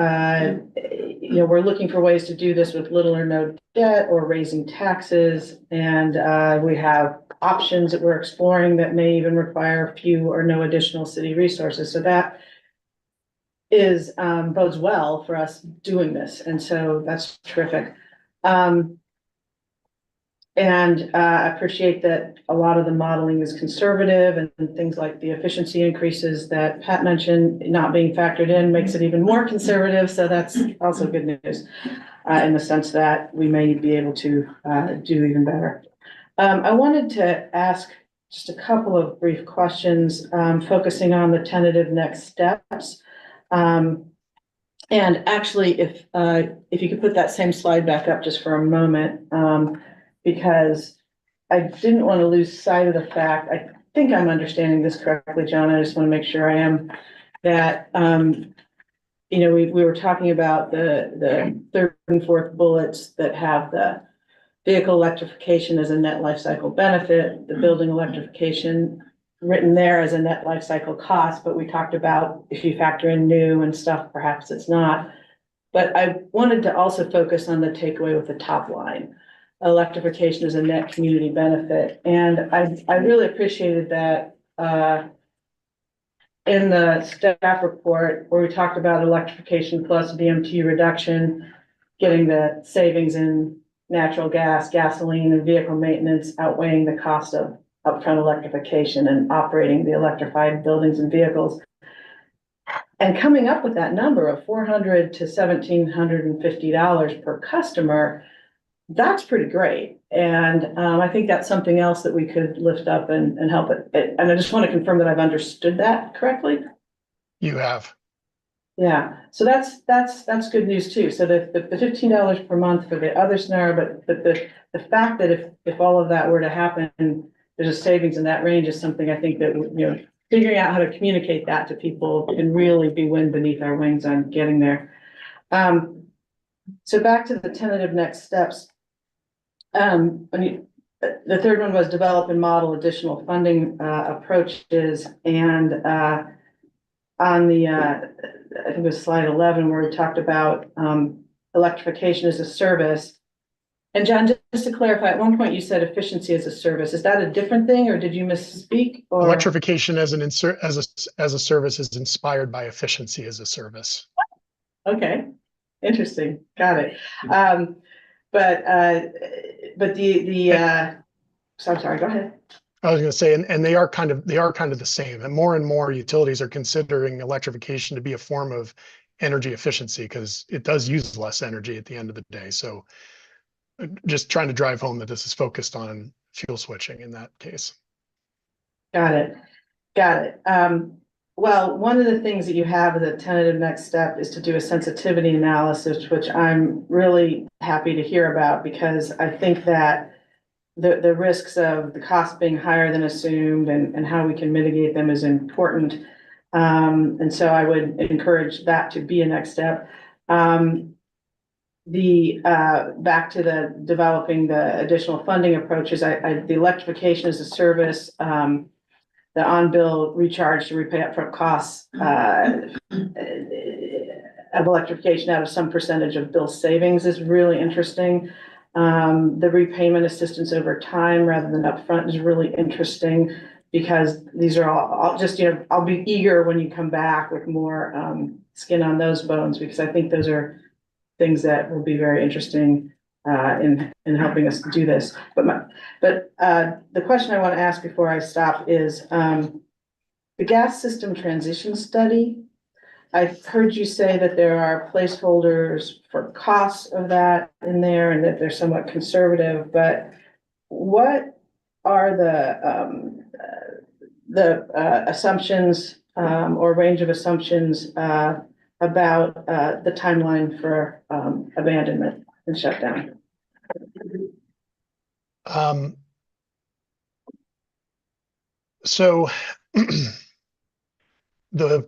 we're looking for ways to do this with little or no debt or raising taxes. And we have options that we're exploring that may even require few or no additional city resources. So that is bodes well for us doing this. And so that's terrific. And I appreciate that a lot of the modeling is conservative and things like the efficiency increases that Pat mentioned not being factored in makes it even more conservative. So that's also good news in the sense that we may be able to do even better. I wanted to ask just a couple of brief questions focusing on the tentative next steps. And actually, if you could put that same slide back up just for a moment, because I didn't want to lose sight of the fact, I think I'm understanding this correctly, John, I just want to make sure I am, that, we were talking about the third and fourth bullets that have the vehicle electrification as a net life cycle benefit, the building electrification written there as a net life cycle cost, but we talked about if you factor in new and stuff, perhaps it's not. But I wanted to also focus on the takeaway with the top line. Electrification is a net community benefit. And I really appreciated that in the staff report where we talked about electrification plus VMT reduction, getting the savings in natural gas, gasoline, and vehicle maintenance outweighing the cost of upfront electrification and operating the electrified buildings and vehicles. And coming up with that number of $400 to $1,750 per customer, that's pretty great. And I think that's something else that we could lift up and help it. And I just want to confirm that I've understood that correctly. You have. Yeah, so that's good news too. So the $15 per month for the other scenario, but the fact that if all of that were to happen, there's a savings in that range is something I think that, you know, figuring out how to communicate that to people can really be wind beneath our wings on getting there. So back to the tentative next steps. The third one was develop and model additional funding approaches, and on the I think it was slide 11 where we talked about electrification as a service. And John, just to clarify, at one point you said efficiency as a service. Is that a different thing, or did you misspeak? Or Electrification as a service is inspired by efficiency as a service. okay, interesting, got it. But so I'm sorry, go ahead. I was going to say, and they are kind of the same, and more utilities are considering electrification to be a form of energy efficiency because it does use less energy at the end of the day. So just trying to drive home that this is focused on fuel switching in that case. Got it. Got it. Well, one of the things that you have as a tentative next step is to do a sensitivity analysis, which I'm really happy to hear about, because I think that the risks of the cost being higher than assumed and how we can mitigate them is important. And so I would encourage that to be a next step. Back to the developing the additional funding approaches, the electrification as a service, the on-bill recharge to repay upfront costs of electrification out of some percentage of bill savings is really interesting. The repayment assistance over time rather than upfront is really interesting, because these are all just, you know, I'll be eager when you come back with more skin on those bones, because I think those are things that will be very interesting in helping us do this. But the question I want to ask before I stop is the gas system transition study. I've heard you say that there are placeholders for costs of that in there and that they're somewhat conservative, but what are the assumptions or range of assumptions about the timeline for abandonment and shutdown? So the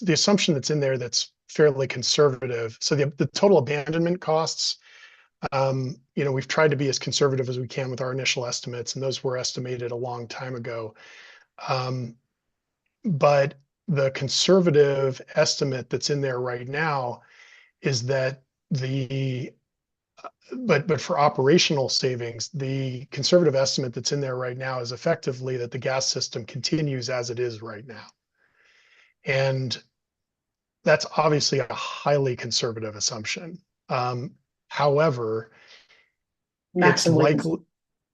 assumption that's in there that's fairly conservative. So the total abandonment costs, you know, we've tried to be as conservative as we can with our initial estimates, and those were estimated a long time ago. But the conservative estimate that's in there right now is that but for operational savings, the conservative estimate that's in there right now is effectively that the gas system continues as it is right now. And that's obviously a highly conservative assumption. However, it's likely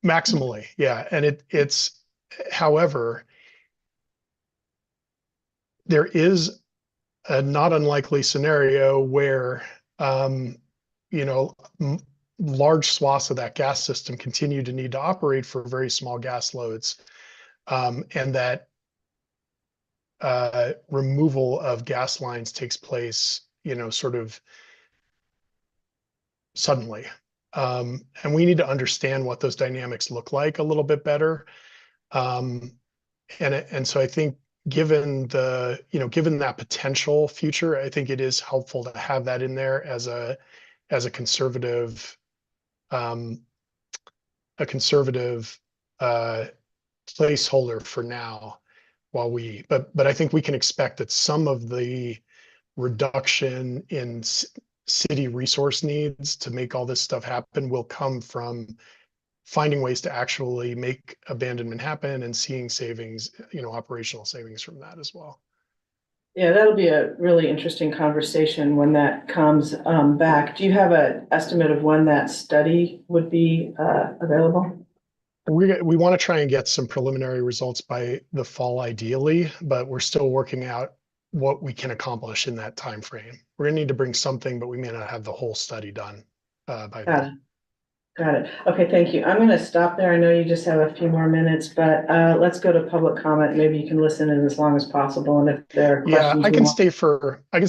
maximally, yeah. And however, there is a not unlikely scenario where, you know, large swaths of that gas system continue to need to operate for very small gas loads, and that removal of gas lines takes place, you know, sort of suddenly. And we need to understand what those dynamics look like a little bit better. And so I think given that potential future, I think it is helpful to have that in there as a conservative placeholder for now, but I think we can expect that some of the reduction in city resource needs to make all this stuff happen will come from finding ways to actually make abandonment happen and seeing savings, you know, operational savings from that as well. Yeah, that'll be a really interesting conversation when that comes back. Do you have an estimate of when that study would be available? We want to try and get some preliminary results by the fall ideally, but we're still working out what we can accomplish in that time frame. We're going to need to bring something, but we may not have the whole study done by then. Got it. Okay, thank you. I'm gonna stop there. I know you just have a few more minutes, but let's go to public comment. Maybe you can listen in as long as possible, and if there are Yeah, questions. I we can want-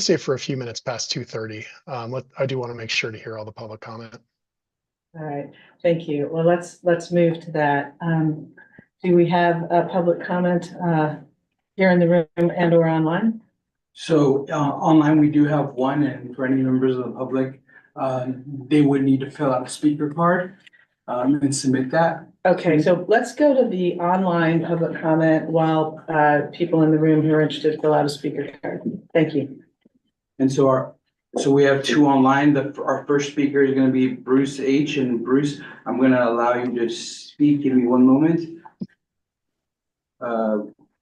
stay for a few minutes past 2:30. I do want to make sure to hear all the public comment. All right, thank you. Well, let's move to that. Do we have a public comment here in the room and or online? So online, we do have one, and for any members of the public, they would need to fill out a speaker card and submit that. Okay, so let's go to the online public comment while people in the room who are interested fill out a speaker card. Thank you. And so we have two online. Our first speaker is gonna be Bruce H. And Bruce, I'm gonna allow you to speak. Give me one moment.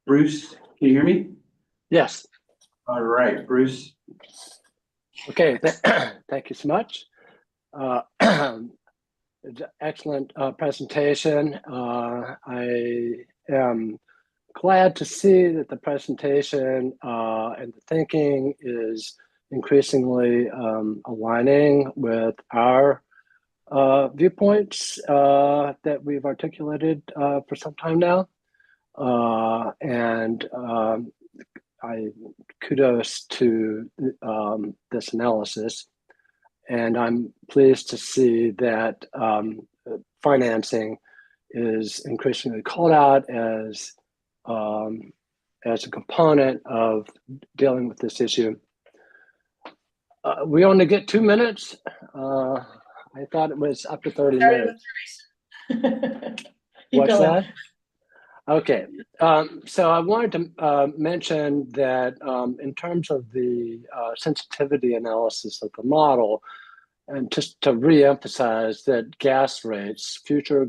Bruce, can you hear me? Yes. All right, Bruce. Okay. Thank you so much. Excellent presentation. I am glad to see that the presentation and the thinking is increasingly aligning with our viewpoints that we've articulated for some time now. I kudos to this analysis, and I'm pleased to see that financing is increasingly called out as a component of dealing with this issue. We only get 2 minutes. I thought it was up to 30 minutes. What's that? Okay, so I wanted to mention that in terms of the sensitivity analysis of the model, and just to reemphasize that future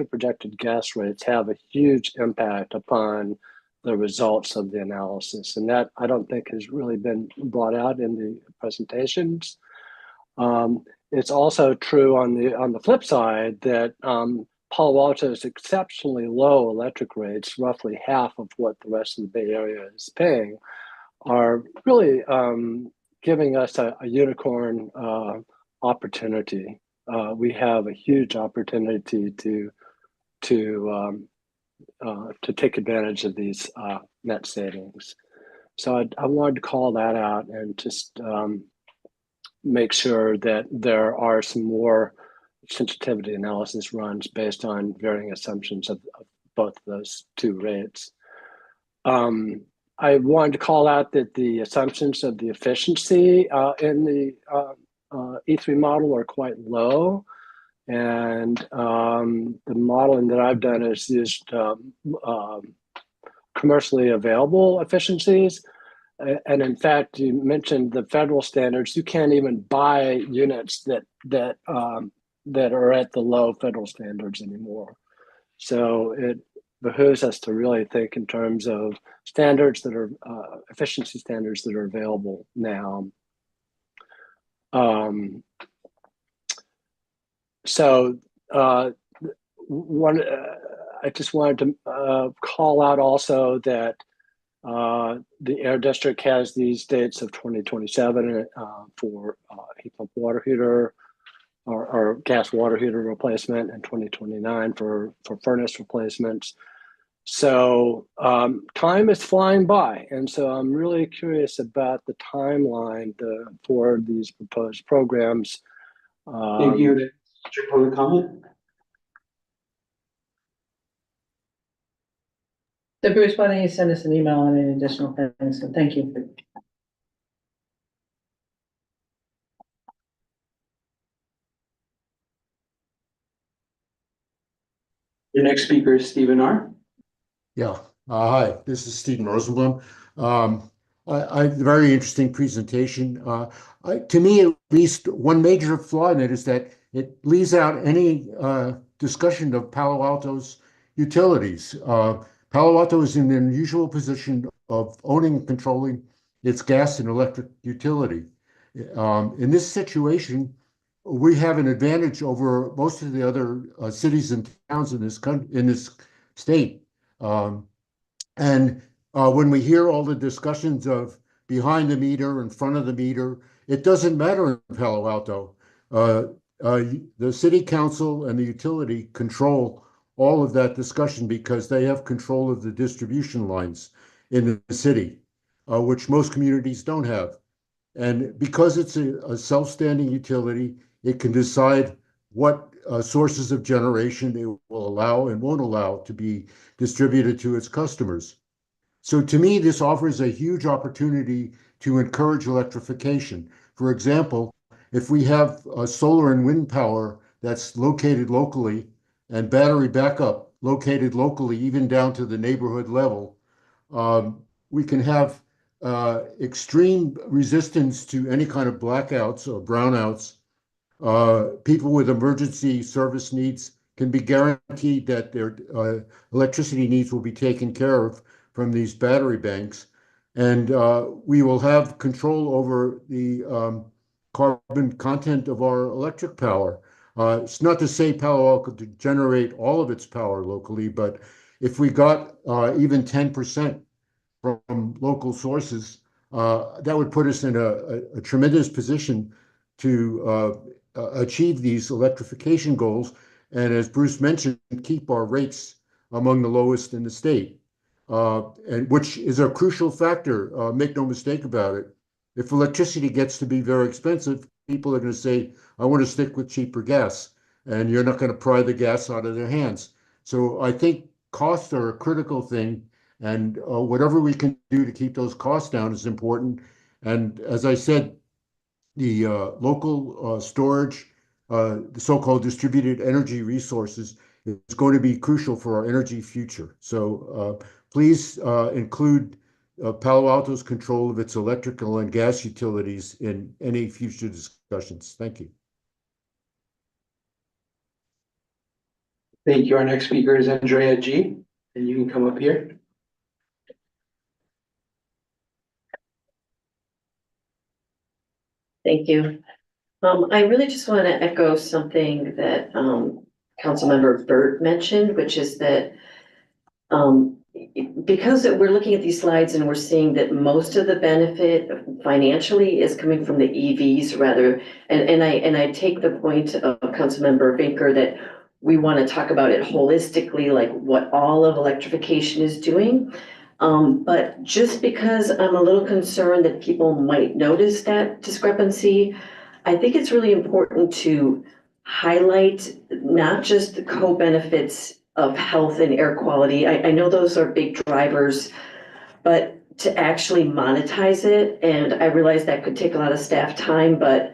projected gas rates have a huge impact upon the results of the analysis. And that I don't think has really been brought out in the presentations. It's also true on the flip side that Palo Alto's exceptionally low electric rates, roughly half of what the rest of the Bay Area is paying, are really giving us a unicorn opportunity. We have a huge opportunity to take advantage of these net savings. So I wanted to call that out and just make sure that there are some more sensitivity analysis runs based on varying assumptions of both of those two rates. I wanted to call out that the assumptions of the efficiency in the E3 model are quite low. And the modeling that I've done is used commercially available efficiencies. And in fact, you mentioned the federal standards. You can't even buy units that are at the low federal standards anymore. So it behooves us to really think in terms of standards that are efficiency standards that are available now. I just wanted to call out also that the Air District has these dates of 2027 for heat pump water heater or gas water heater replacement, and 2029 for furnace replacements. So time is flying by, and so I'm really curious about the timeline for these proposed programs. Thank you. That's your public comment. So Bruce, why don't you send us an email on any additional things? So thank you. Your next speaker is Stephen R. Yeah, hi, this is Stephen Rosenblum. Very interesting presentation. To me, at least, one major flaw in it is that it leaves out any discussion of Palo Alto's utilities. Palo Alto is in an unusual position of owning and controlling its gas and electric utility. In this situation, we have an advantage over most of the other cities and towns in this state. When we hear all the discussions of behind the meter, in front of the meter, it doesn't matter in Palo Alto. the city council and the utility control all of that discussion because they have control of the distribution lines in the city, which most communities don't have. And because it's a self-standing utility, it can decide what sources of generation it will allow and won't allow to be distributed to its customers. So to me, this offers a huge opportunity to encourage electrification. For example, if we have solar and wind power that's located locally and battery backup located locally, even down to the neighborhood level, we can have extreme resistance to any kind of blackouts or brownouts. People with emergency service needs can be guaranteed that their electricity needs will be taken care of from these battery banks. And we will have control over the carbon content of our electric power. It's not to say Palo Alto could generate all of its power locally, but if we got even 10% from local sources, that would put us in a tremendous position to achieve these electrification goals. And as Bruce mentioned, keep our rates among the lowest in the state, and which is a crucial factor. Make no mistake about it. If electricity gets to be very expensive, people are going to say, I want to stick with cheaper gas, and you're not going to pry the gas out of their hands. So I think costs are a critical thing, and whatever we can do to keep those costs down is important. And as I said, the local storage, the so-called distributed energy resources is going to be crucial for our energy future. So please include Palo Alto's control of its electrical and gas utilities in any future discussions. Thank you. Thank you. Our next speaker is Andrea G. And you can come up here. Thank you. I really just want to echo something that Councilmember Burt mentioned, which is that because we're looking at these slides and we're seeing that most of the benefit financially is coming from the EVs rather, and I take the point of Councilmember Vinker that we want to talk about it holistically, like what all of electrification is doing. But just because I'm a little concerned that people might notice that discrepancy, I think it's really important to highlight not just the co-benefits of health and air quality. I know those are big drivers, but to actually monetize it, and I realize that could take a lot of staff time, but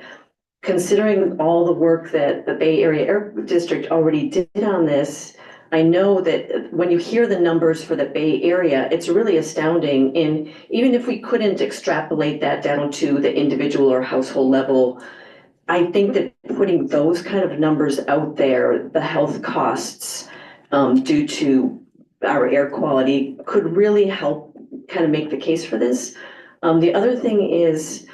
considering all the work that the Bay Area Air District already did on this, I know that when you hear the numbers for the Bay Area, it's really astounding. And even if we couldn't extrapolate that down to the individual or household level, I think that putting those kind of numbers out there, the health costs due to our air quality could really help kind of make the case for this. The other thing is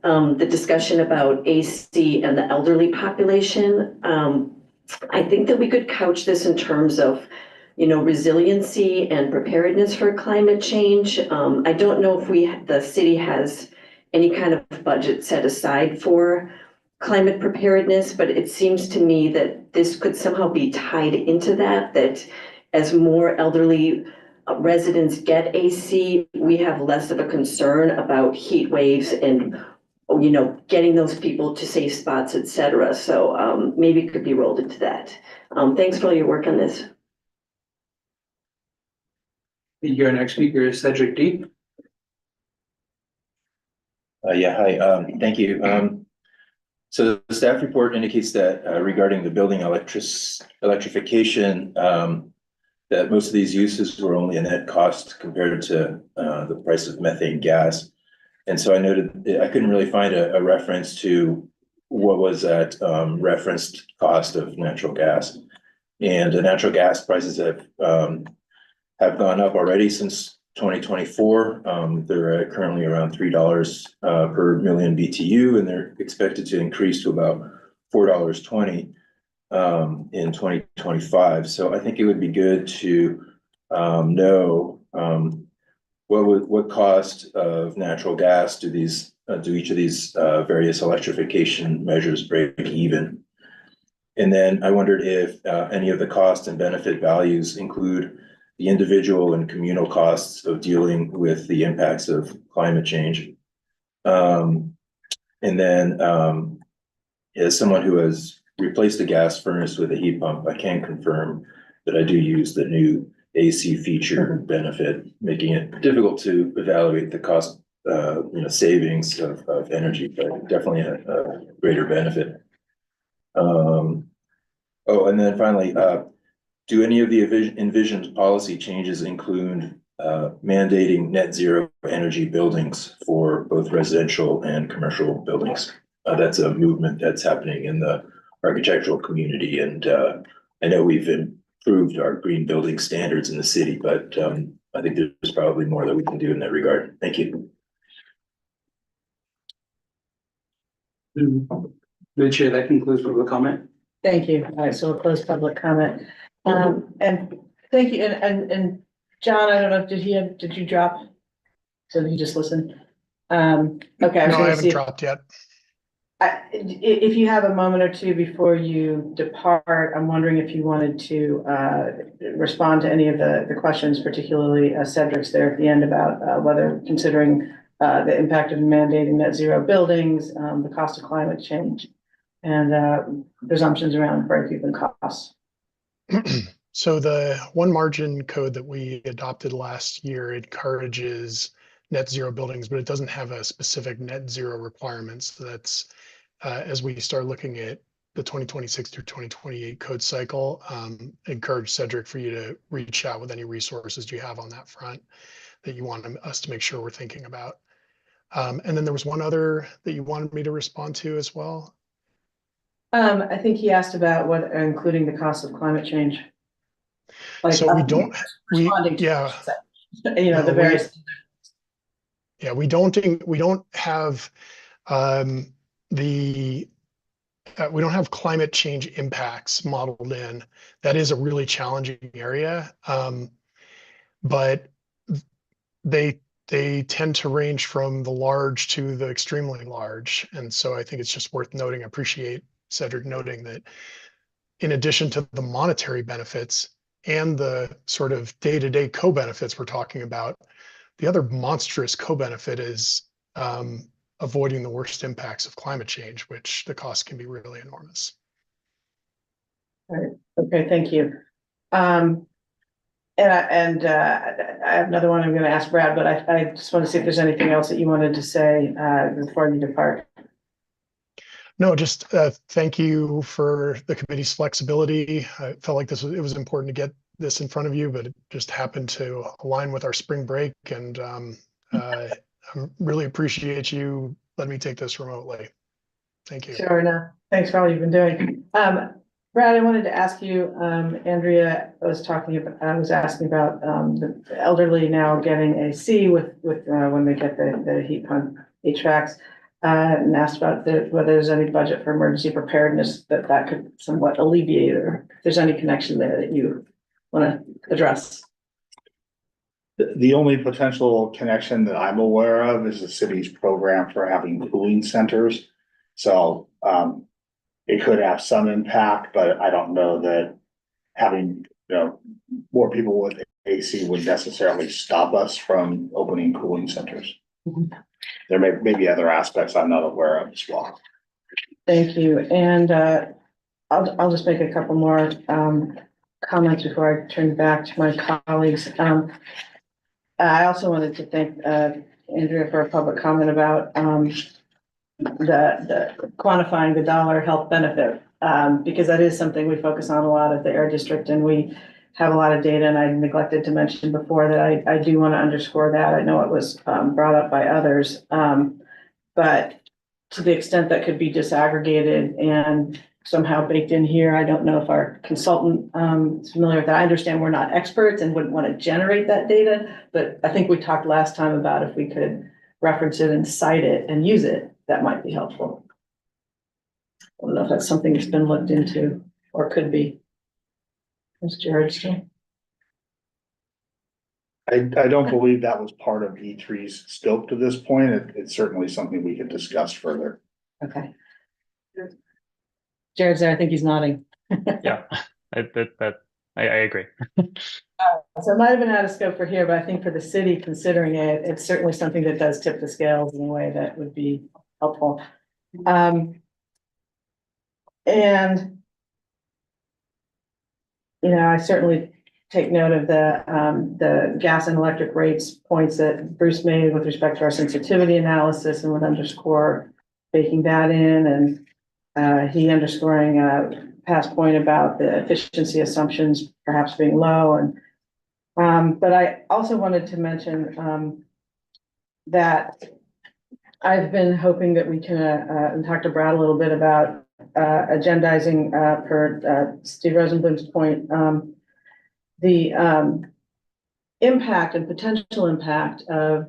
the discussion about AC and the elderly population. I think that we could couch this in terms of, resiliency and preparedness for climate change. I don't know if the city has any kind of budget set aside for climate preparedness, but it seems to me that this could somehow be tied into that as more elderly residents get AC, we have less of a concern about heat waves and getting those people to safe spots, et cetera. So maybe it could be rolled into that. Thanks for all your work on this. Your next speaker is Cedric D. Hi, thank you. So the staff report indicates that regarding the building electrification, that most of these uses were only a net cost compared to the price of methane gas. And so I noted I couldn't really find a reference to what was that referenced cost of natural gas. And the natural gas prices have gone up already since 2024. They're currently around $3 per million BTU, and they're expected to increase to about $4.20 in 2025. So I think it would be good to know what cost of natural gas do each of these various electrification measures break even. And then I wondered if any of the cost and benefit values include the individual and communal costs of dealing with the impacts of climate change. And then as someone who has replaced a gas furnace with a heat pump, I can confirm that I do use the new AC feature benefit, making it difficult to evaluate the cost, savings of energy, but definitely a greater benefit. Oh, and then finally, do any of the envisioned policy changes include mandating net zero energy buildings for both residential and commercial buildings? That's a movement that's happening in the architectural community, and I know we've improved our green building standards in the city, but I think there's probably more that we can do in that regard. Thank you. The chair, that concludes public comment. Thank you. All right, so we'll close public comment. And thank you, and John, I don't know, did you drop? So you just listen? Okay. No, I haven't dropped yet. If you have a moment or two before you depart, I'm wondering if you wanted to respond to any of the questions, particularly Cedric's there at the end about whether considering the impact of mandating net zero buildings, the cost of climate change, and presumptions around break-even costs. So the one margin code that we adopted last year encourages net zero buildings, but it doesn't have a specific net zero requirement. So that's as we start looking at the 2026 through 2028 code cycle, encourage Cedric for you to reach out with any resources you have on that front that you want us to make sure we're thinking about. And then there was one other that you wanted me to respond to as well. I think he asked about what, including the cost of climate change. Like, so we don't, yeah, no, the various. Yeah, we don't have we don't have climate change impacts modeled in. That is a really challenging area, but they tend to range from the large to the extremely large. And so I think it's just worth noting, I appreciate Cedric noting that in addition to the monetary benefits and the sort of day-to-day co-benefits we're talking about, the other monstrous co-benefit is avoiding the worst impacts of climate change, which the cost can be really enormous. All right. Okay, thank you. I have another one I'm going to ask Brad, but I just want to see if there's anything else that you wanted to say before you depart. No, just thank you for the committee's flexibility. I felt like it was important to get this in front of you, but it just happened to align with our spring break, and I really appreciate you letting me take this remotely. Thank you. Sure enough. Thanks for all you've been doing. Brad, I wanted to ask you, Andrea was asking about the elderly now getting a C with when they get the heat pump HVACs, and asked about whether there's any budget for emergency preparedness that could somewhat alleviate, or if there's any connection there that you want to address. The only potential connection that I'm aware of is the city's program for having cooling centers. So it could have some impact, but I don't know that having, more people with AC would necessarily stop us from opening cooling centers. Mm-hmm. There may be other aspects I'm not aware of as well. Thank you. And I'll just make a couple more comments before I turn back to my colleagues. I also wanted to thank Andrea for a public comment about the quantifying the dollar health benefit, because that is something we focus on a lot at the Air District, and we have a lot of data, and I neglected to mention before that I do want to underscore that. I know it was brought up by others, but to the extent that could be disaggregated and somehow baked in here, I don't know if our consultant is familiar with that. I understand we're not experts and wouldn't want to generate that data, but I think we talked last time about if we could reference it and cite it and use it, that might be helpful. I don't know if that's something that's been looked into or could be. Ms. Jared still? I don't believe that was part of E3's scope to this point. It's certainly something we could discuss further. Okay. Jared's there, I think he's nodding. Yeah, I agree. So it might have been out of scope for here, but I think for the city considering it, it's certainly something that does tip the scales in a way that would be helpful. And you know, I certainly take note of the gas and electric rates points that Bruce made with respect to our sensitivity analysis and would underscore baking that in, and he underscoring past point about the efficiency assumptions perhaps being low. And but I also wanted to mention that I've been hoping that we can and talk to Brad a little bit about agendizing per Steve Rosenblum's point, the impact and potential impact of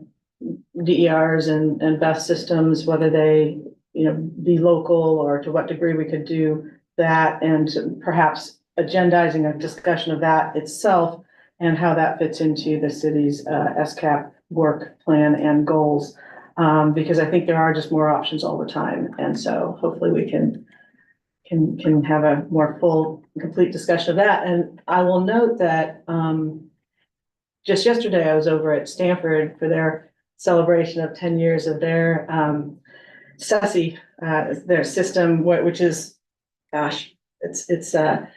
DERs and BES systems, whether they, you know, be local or to what degree we could do that, and perhaps agendizing a discussion of that itself and how that fits into the city's SCAP work plan and goals. Because I think there are just more options all the time. And so hopefully we can have a more full, complete discussion of that. And I will note that just yesterday I was over at Stanford for their celebration of 10 years of their SESI, their system, which is, gosh, it's a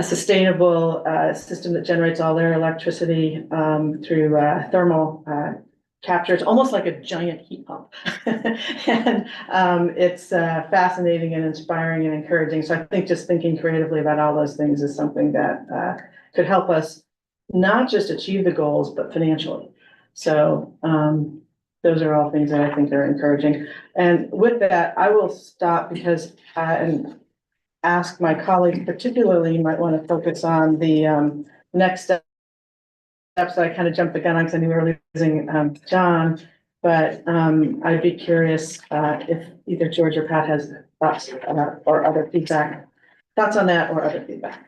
sustainable system that generates all their electricity through thermal capture. It's almost like a giant heat pump. And it's fascinating and inspiring and encouraging. So I think just thinking creatively about all those things is something that could help us not just achieve the goals, but financially. So those are all things that I think are encouraging. And with that, I will stop because and ask my colleagues, particularly, you might want to focus on the next steps that I kind of jumped the gun on because I knew we were losing John. But I'd be curious if either George or Pat has thoughts or other feedback, thoughts on that or other feedback.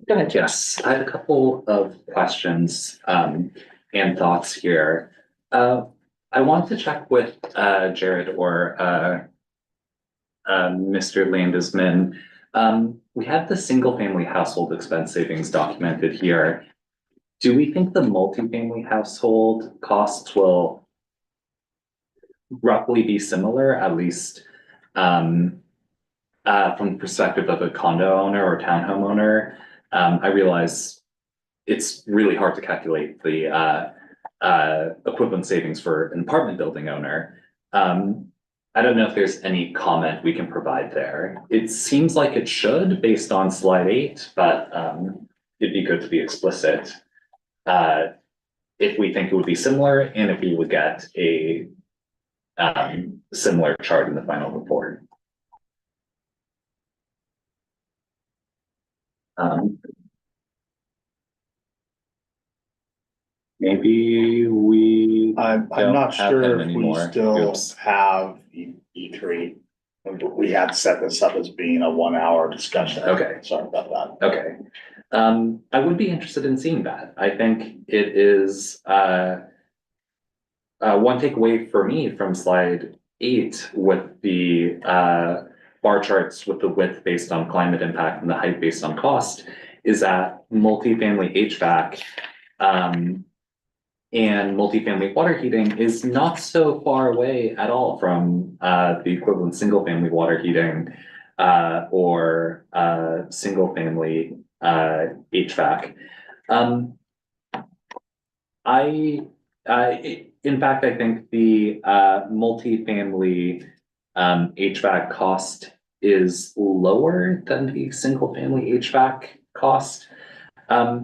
Go ahead, George. Yes, I have a couple of questions and thoughts here. I want to check with Jared or Mr. Landesman. We have the single family household expense savings documented here. Do we think the multifamily household costs will roughly be similar, at least from the perspective of a condo owner or townhome owner? I realize it's really hard to calculate the equivalent savings for an apartment building owner. I don't know if there's any comment we can provide there. It seems like it should based on slide 8, but it'd be good to be explicit if we think it would be similar and if we would get a similar chart in the final report. Maybe we. I'm not sure if we anymore. still have E3. We had set this up as being a 1 hour discussion. Okay. Sorry about that. Okay. I would be interested in seeing that. I think it is one takeaway for me from slide 8 with the bar charts with the width based on climate impact and the height based on cost is that multifamily HVAC and multifamily water heating is not so far away at all from the equivalent single family water heating or single family HVAC. In fact, I think the multifamily HVAC cost is lower than the single family HVAC cost. I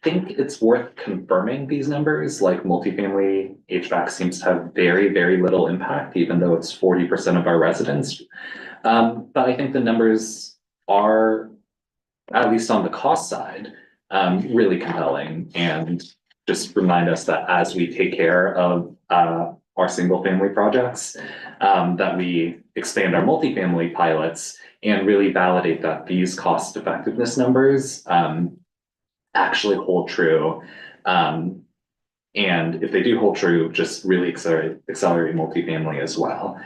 think it's worth confirming these numbers, like multifamily HVAC seems to have very, very little impact, even though it's 40% of our residents. But I think the numbers are, at least on the cost side, really compelling and just remind us that as we take care of our single family projects, that we expand our multifamily pilots and really validate that these cost effectiveness numbers actually hold true And if they do hold true, just really accelerate multifamily as well.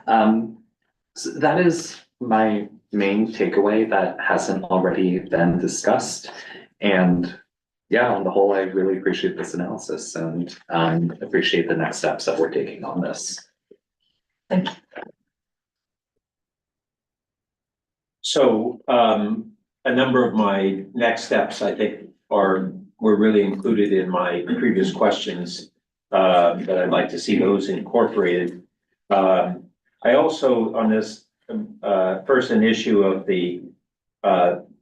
So that is my main takeaway that hasn't already been discussed. And yeah, on the whole, I really appreciate this analysis and appreciate the next steps that we're taking on this. Thank you. So a number of my next steps, I think, were really included in my previous questions, that I'd like to see those incorporated. I also, on this first an issue of the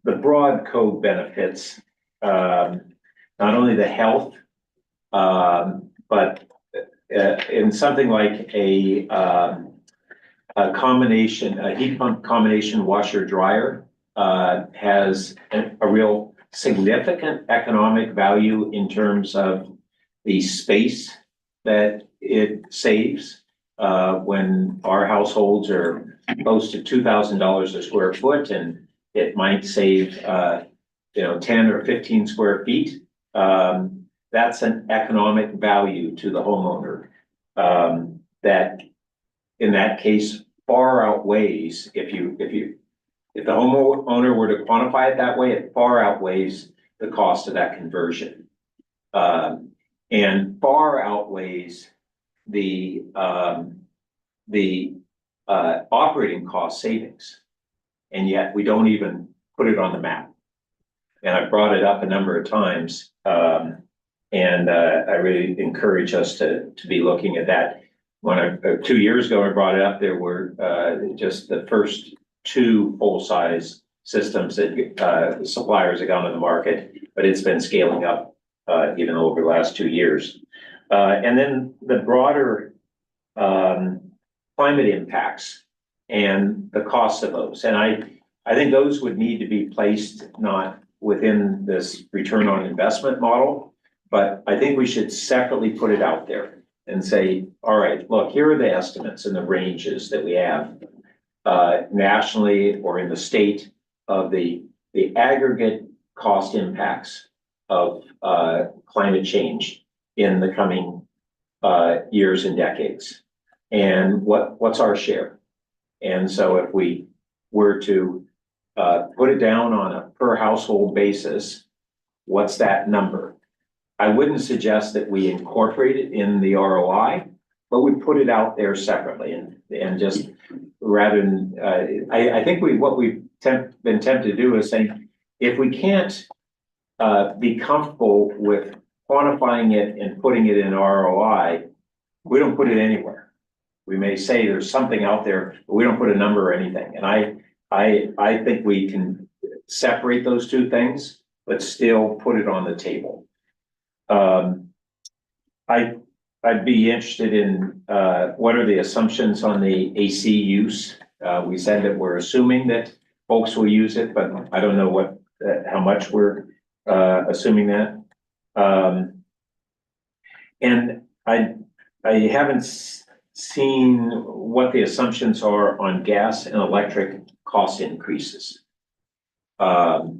broad code benefits, not only the health, but in something like a combination, a heat pump combination washer dryer has a real significant economic value in terms of the space that it saves. When our households are close to $2,000 a square foot, and it might save 10 or 15 square feet. That's an economic value to the homeowner that in that case far outweighs, if the homeowner were to quantify it that way, it far outweighs the cost of that conversion. And far outweighs the operating cost savings. And yet we don't even put it on the map. And I brought it up a number of times. And I really encourage us to be looking at that. When 2 years ago, I brought it up, there were just the first 2 full-size systems that suppliers have gone to the market, but it's been scaling up even over the last 2 years. And then the broader climate impacts and the cost of those. And I think those would need to be placed not within this return on investment model, but I think we should separately put it out there and say, all right, look, here are the estimates and the ranges that we have nationally or in the state of the aggregate cost impacts of climate change in the coming years and decades. And what's our share? And so if we were to put it down on a per household basis, what's that number? I wouldn't suggest that we incorporate it in the ROI, but we put it out there separately and just rather than, I think what we've been tempted to do is say, if we can't be comfortable with quantifying it and putting it in ROI, we don't put it anywhere. We may say there's something out there, but we don't put a number or anything. And I think we can separate those 2 things, but still put it on the table. I'd be interested in what are the assumptions on the AC use? We said that we're assuming that folks will use it, but I don't know how much we're assuming that. And I haven't seen what the assumptions are on gas and electric cost increases. Brad,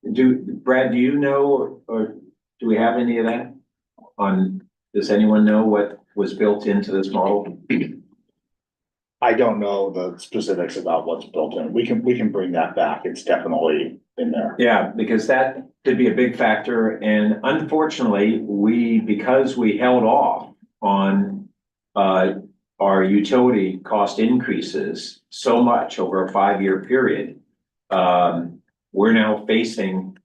do you know, or do we have any of that does anyone know what was built into this model? I don't know the specifics about what's built in. We can bring that back. It's definitely in there. Yeah, because that could be a big factor. And unfortunately, because we held off on our utility cost increases so much over a 5-year period, we're now facing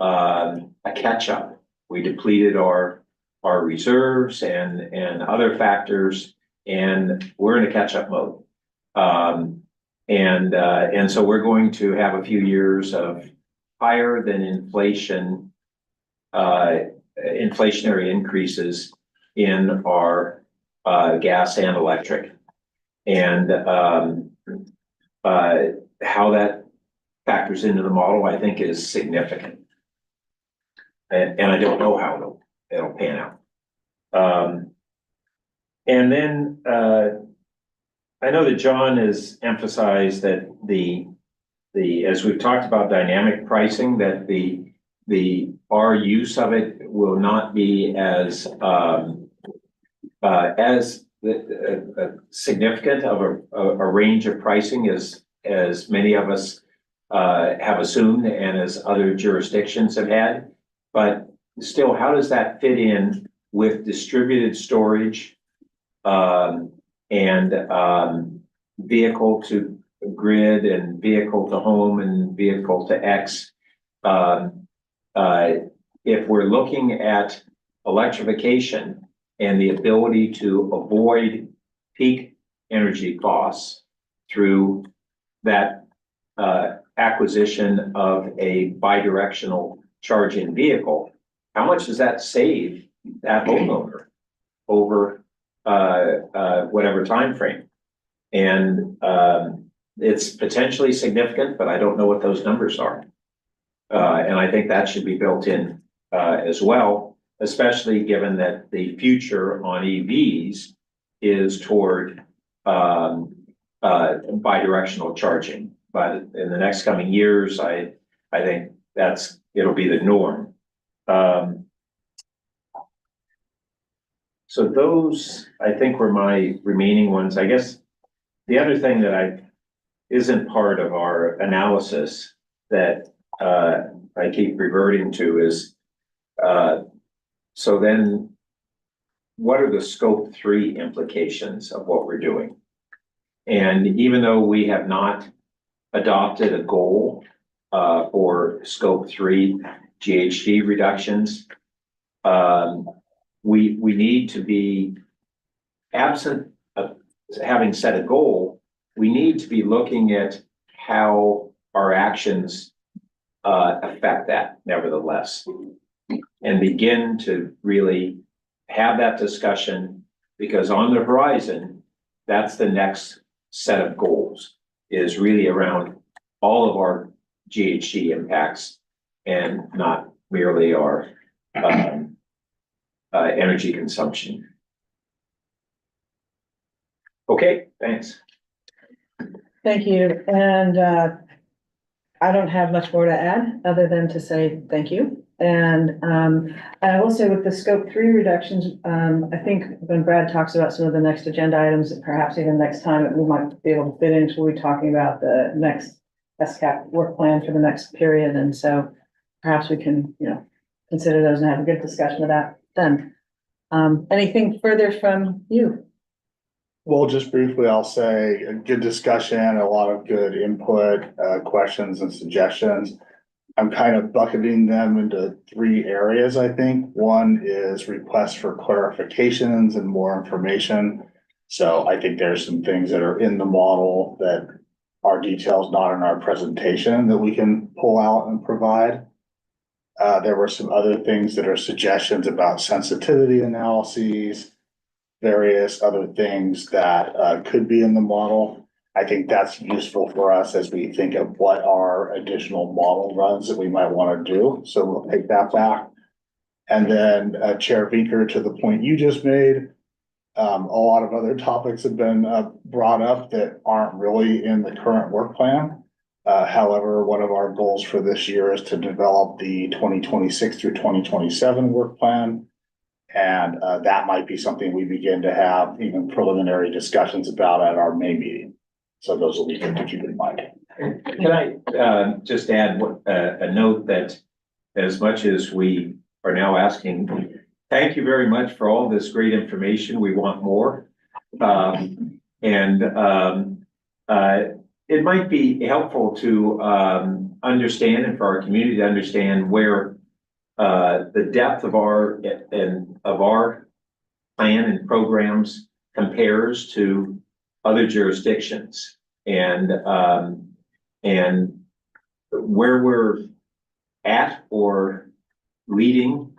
a catch-up. We depleted our reserves and other factors, and we're in a catch-up mode. And so we're going to have a few years of higher than inflation, inflationary increases in our gas and electric. And how that factors into the model, I think, is significant. And I don't know how it'll pan out. And then I know that John has emphasized that as we've talked about dynamic pricing, that the our use of it will not be as significant of a range of pricing as many of us have assumed and as other jurisdictions have had. But still, how does that fit in with distributed storage and vehicle to grid and vehicle to home and vehicle to X? If we're looking at electrification and the ability to avoid peak energy costs through that acquisition of a bidirectional charging vehicle, how much does that save that homeowner over whatever time frame? And it's potentially significant, but I don't know what those numbers are. And I think that should be built in as well, especially given that the future on EVs is toward bidirectional charging. But in the next coming years, I think it'll be the norm. So those, I think, were my remaining ones. I guess the other thing that isn't part of our analysis that I keep reverting to is, so then what are the scope 3 implications of what we're doing? And even though we have not adopted a goal for scope 3 GHG reductions, we need to be, absent of having set a goal, we need to be looking at how our actions affect that nevertheless, and begin to really have that discussion, because on the horizon, that's the next set of goals, is really around all of our GHG impacts and not merely our energy consumption. Okay, thanks. Thank you. And I don't have much more to add other than to say thank you. And I will say with the scope 3 reductions, I think when Brad talks about some of the next agenda items, perhaps even next time we might be able to fit into, we'll be talking about the next SCAP work plan for the next period. And so perhaps we can, consider those and have a good discussion of that then. Anything further from you? Well, just briefly, I'll say a good discussion, a lot of good input, questions and suggestions. I'm kind of bucketing them into 3 areas, I think. One is requests for clarifications and more information. So I think there's some things that are in the model that are details not in our presentation that we can pull out and provide. There were some other things that are suggestions about sensitivity analyses, various other things that could be in the model. I think that's useful for us as we think of what are additional model runs that we might want to do. So we'll take that back. And then Chair Vinker, to the point you just made, a lot of other topics have been brought up that aren't really in the current work plan. However, one of our goals for this year is to develop the 2026 through 2027 work plan. And that might be something we begin to have even preliminary discussions about at our May meeting. So those will be good to keep in mind. Can I just add a note that as much as we are now asking, thank you very much for all this great information. We want more. It might be helpful to understand, and for our community to understand, where the depth of our plan and programs compares to other jurisdictions, and where we're at or leading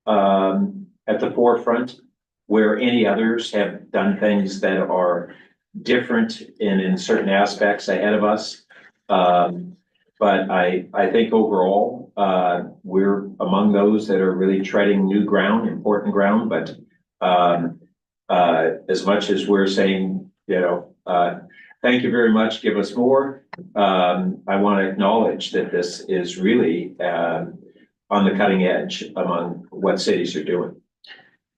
at the forefront, where any others have done things that are different in certain aspects ahead of us. But I think overall, we're among those that are really treading new ground, important ground. But as much as we're saying, thank you very much, give us more, I want to acknowledge that this is really on the cutting edge among what cities are doing.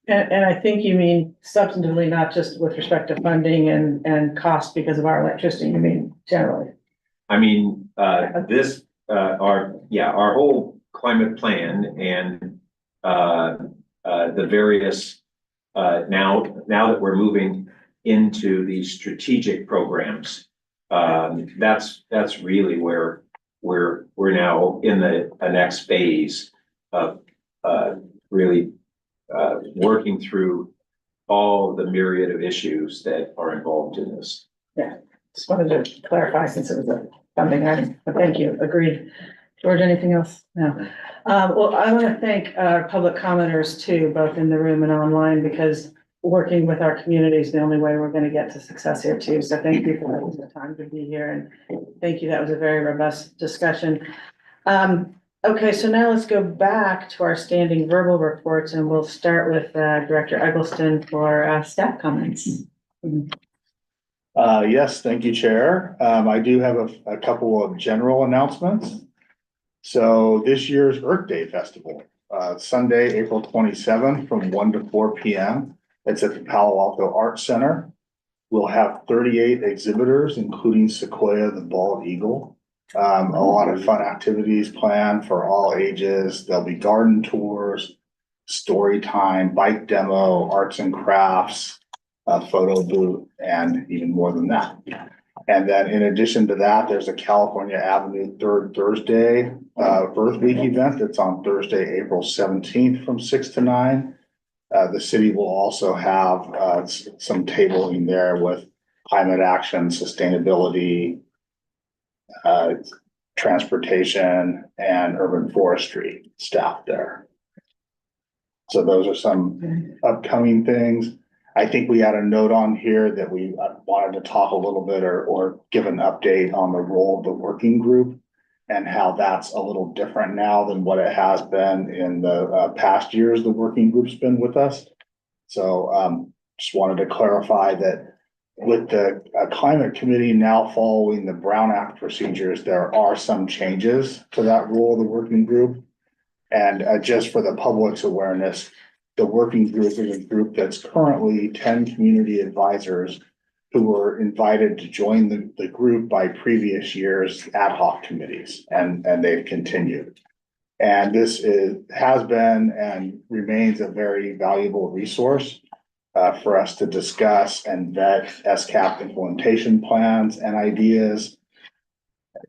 And I think you mean substantively, not just with respect to funding and cost because of our electricity, you mean generally. I mean, our whole climate plan and, the various, now that we're moving into these strategic programs, that's really where we're now in a next phase of, really, working through all the myriad of issues that are involved in this. Yeah, just wanted to clarify since it was a funding item, but thank you, agreed. George, anything else? No. Well, I want to thank our public commenters too, both in the room and online, because working with our community is the only way we're going to get to success here too. So thank you for taking the time to be here, and thank you. That was a very robust discussion. Okay, so now let's go back to our standing verbal reports, and we'll start with Director Eggleston for staff comments. Yes, thank you, Chair. I do have a couple of general announcements. So this year's Earth Day Festival, Sunday, April 27th from 1 to 4 p.m. It's at the Palo Alto Arts Center. We'll have 38 exhibitors, including Sequoia the Bald Eagle. A lot of fun activities planned for all ages. There'll be garden tours, story time, bike demo, arts and crafts, a photo booth, and even more than that. And then in addition to that, there's a California Avenue Third Thursday Earth Week event that's on Thursday, April 17th from 6 to 9. The city will also have some tabling there with climate action, sustainability, transportation, and urban forestry staff there. So those are some upcoming things. I think we had a note on here that we wanted to talk a little bit or give an update on the role of the working group and how that's a little different now than what it has been in the past years the working group's been with us. So just wanted to clarify that with the climate committee now following the Brown Act procedures, there are some changes to that role of the working group. And just for the public's awareness, the working group is a group that's currently 10 community advisors who were invited to join the group by previous years' ad hoc committees, and they've continued. And this has been and remains a very valuable resource for us to discuss and vet SCAP implementation plans and ideas.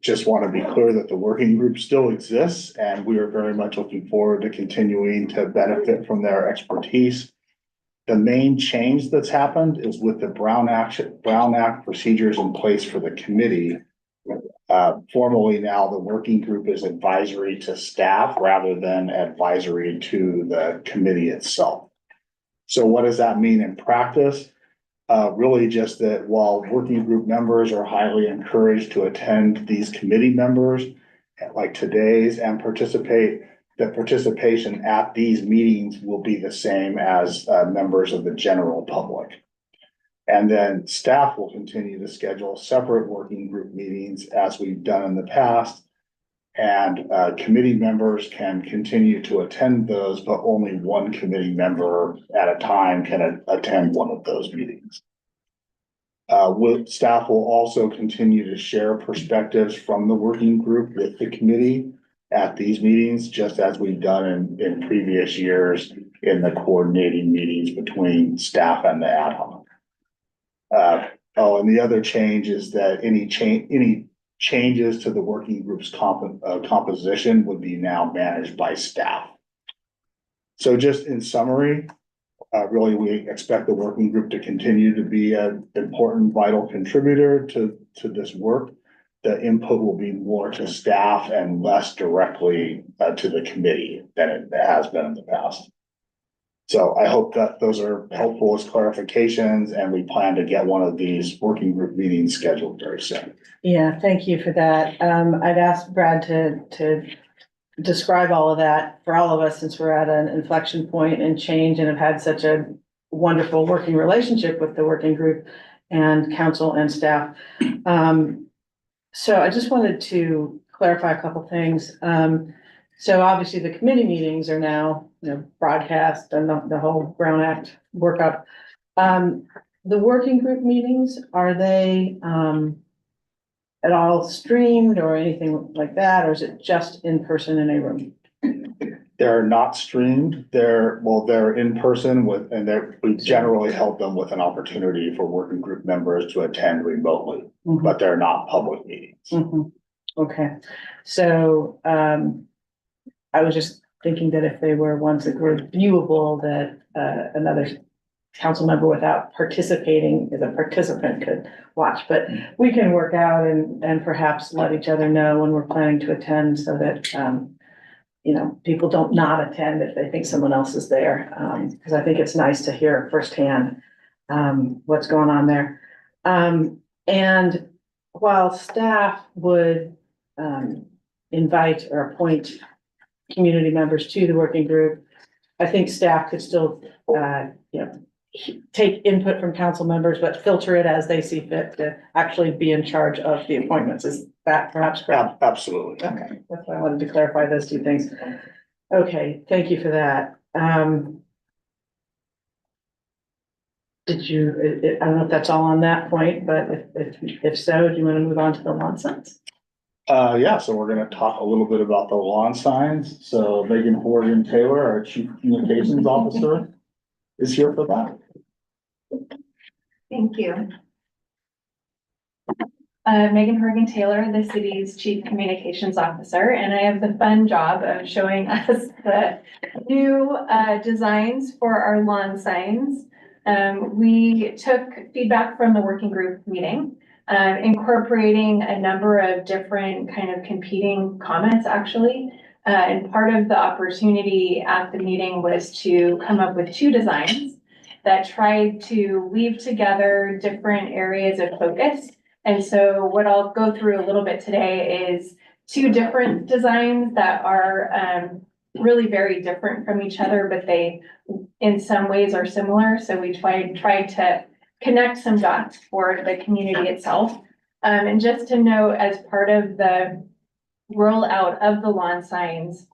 Just want to be clear that the working group still exists, and we are very much looking forward to continuing to benefit from their expertise. The main change that's happened is with the Brown Act procedures in place for the committee. Formally now, the working group is advisory to staff rather than advisory to the committee itself. So what does that mean in practice? Really just that while working group members are highly encouraged to attend these committee members like today's and participate, the participation at these meetings will be the same as members of the general public. And then staff will continue to schedule separate working group meetings as we've done in the past. And committee members can continue to attend those, but only one committee member at a time can attend one of those meetings. Staff will also continue to share perspectives from the working group with the committee at these meetings, just as we've done in previous years in the coordinating meetings between staff and the ad hoc. And the other change is that any changes to the working group's composition would be now managed by staff. So just in summary, really, we expect the working group to continue to be an important, vital contributor to this work. The input will be more to staff and less directly to the committee than it has been in the past. So I hope that those are helpful as clarifications, and we plan to get one of these working group meetings scheduled very soon. Yeah, thank you for that. I'd asked Brad to describe all of that for all of us, since we're at an inflection point and change and have had such a wonderful working relationship with the working group and council and staff. So I just wanted to clarify a couple things. So obviously the committee meetings are now, broadcast and the whole Brown Act workup. The working group meetings, are they, at all streamed or anything like that, or is it just in person in a room? They're not streamed, they're in person we generally help them with an opportunity for working group members to attend remotely, but they're not public meetings. Mhm. Okay, so, I was just thinking that if they were ones that were viewable, that, another council member without participating as a participant could watch, but we can work out and perhaps let each other know when we're planning to attend so that, people don't not attend if they think someone else is there. Because I think it's nice to hear firsthand, what's going on there. And while staff would, invite or appoint community members to the working group, I think staff could still, take input from council members, but filter it as they see fit to actually be in charge of the appointments. Is that perhaps correct? Absolutely. Okay, that's why I wanted to clarify those two things. Okay, thank you for that. Did you, I don't know if that's all on that point, but if so, do you want to move on to the lawn signs? Yeah, so we're gonna talk a little bit about the lawn signs. So Megan Horgan Taylor, our Chief Communications Officer, is here for that. Thank you. Megan Horgan Taylor, the city's Chief Communications Officer, and I have the fun job of showing us the new designs for our lawn signs. We took feedback from the working group meeting, incorporating a number of different kind of competing comments actually. And part of the opportunity at the meeting was to come up with two designs that tried to weave together different areas of focus. And so what I'll go through a little bit today is two different designs that are really very different from each other, but they in some ways are similar. So we tried to connect some dots for the community itself. And just to note, as part of the rollout of the lawn signs,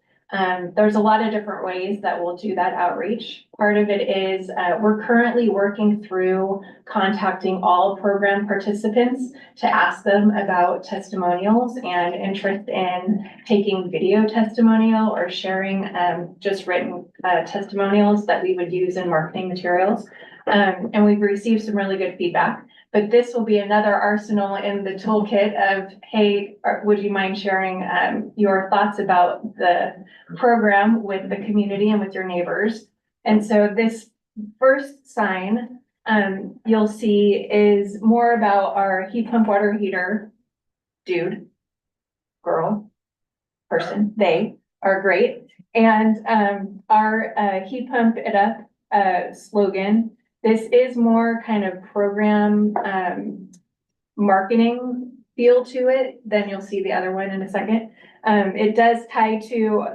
there's a lot of different ways that we'll do that outreach. Part of it is we're currently working through contacting all program participants to ask them about testimonials and interest in taking video testimonial or sharing just written testimonials that we would use in marketing materials. And we've received some really good feedback. But this will be another arsenal in the toolkit of, hey, would you mind sharing your thoughts about the program with the community and with your neighbors? And so this first sign you'll see is more about our heat pump water heater dude, girl, person. They are great. And our heat pump it up slogan. This is more kind of program marketing feel to it than you'll see the other one in a second. It does tie to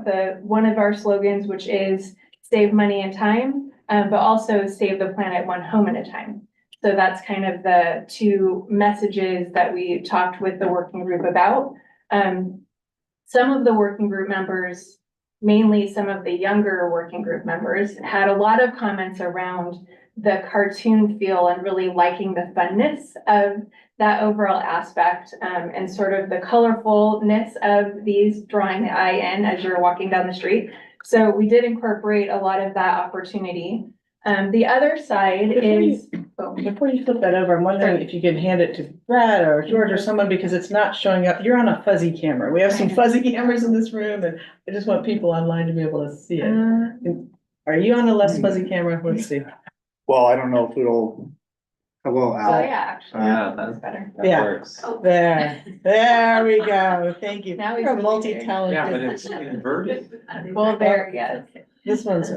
one of our slogans, which is save money and time, but also save the planet one home at a time. So that's kind of the two messages that we talked with the working group about. Some of the working group members, mainly some of the younger working group members, had a lot of comments around the cartoon feel and really liking the funness of that overall aspect, and sort of the colorfulness of these drawing the eye in as you're walking down the street. So we did incorporate a lot of that opportunity. The other side Before you flip that over, I'm wondering if you can hand it to Brad or George or someone, because it's not showing up. You're on a fuzzy camera. We have some fuzzy cameras in this room, and I just want people online to be able to see it. Are you on a less fuzzy camera? Let's see. Well, I don't know if it'll, hello, Oh, Al. yeah, actually, Yeah, that's better. Yeah. works. There we go. Thank you. Now he's You're a really multi-talented. Yeah, but it's inverted. Well, there, yes. This one's. I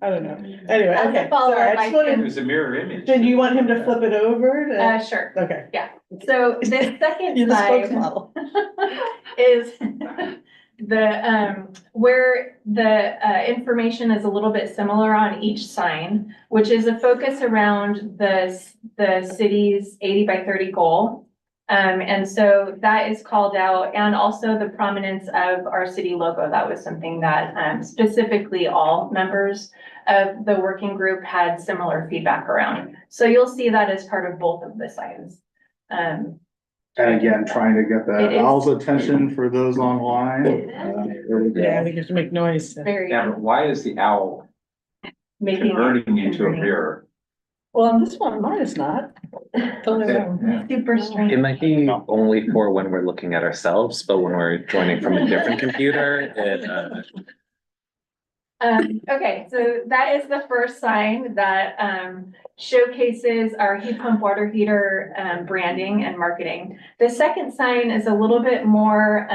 don't know. Anyway, As a okay. follower, Sorry, I I just wanted, It was a mirror image. did you want him to flip it over? Sure. Okay. So the second You're the slide spokesmodel. is the where the information is a little bit similar on each sign, which is a focus around the city's 80 by 30 goal. And so that is called out, and also the prominence of our city logo. That was something that specifically all members of the working group had similar feedback around. So you'll see that as part of both of the signs. And again, trying to get It the is- owl's attention for those online. There we go. Yeah, I think you have to make noise. Very Yeah, but why is the owl making. converting into a converting. mirror? Well, on this one, mine is not. Only that one. Yeah. Super strange. It might be only for when we're looking at ourselves, but when we're joining from a different computer, Okay, so that is the first sign that showcases our heat pump water heater branding and marketing. The second sign is a little bit more,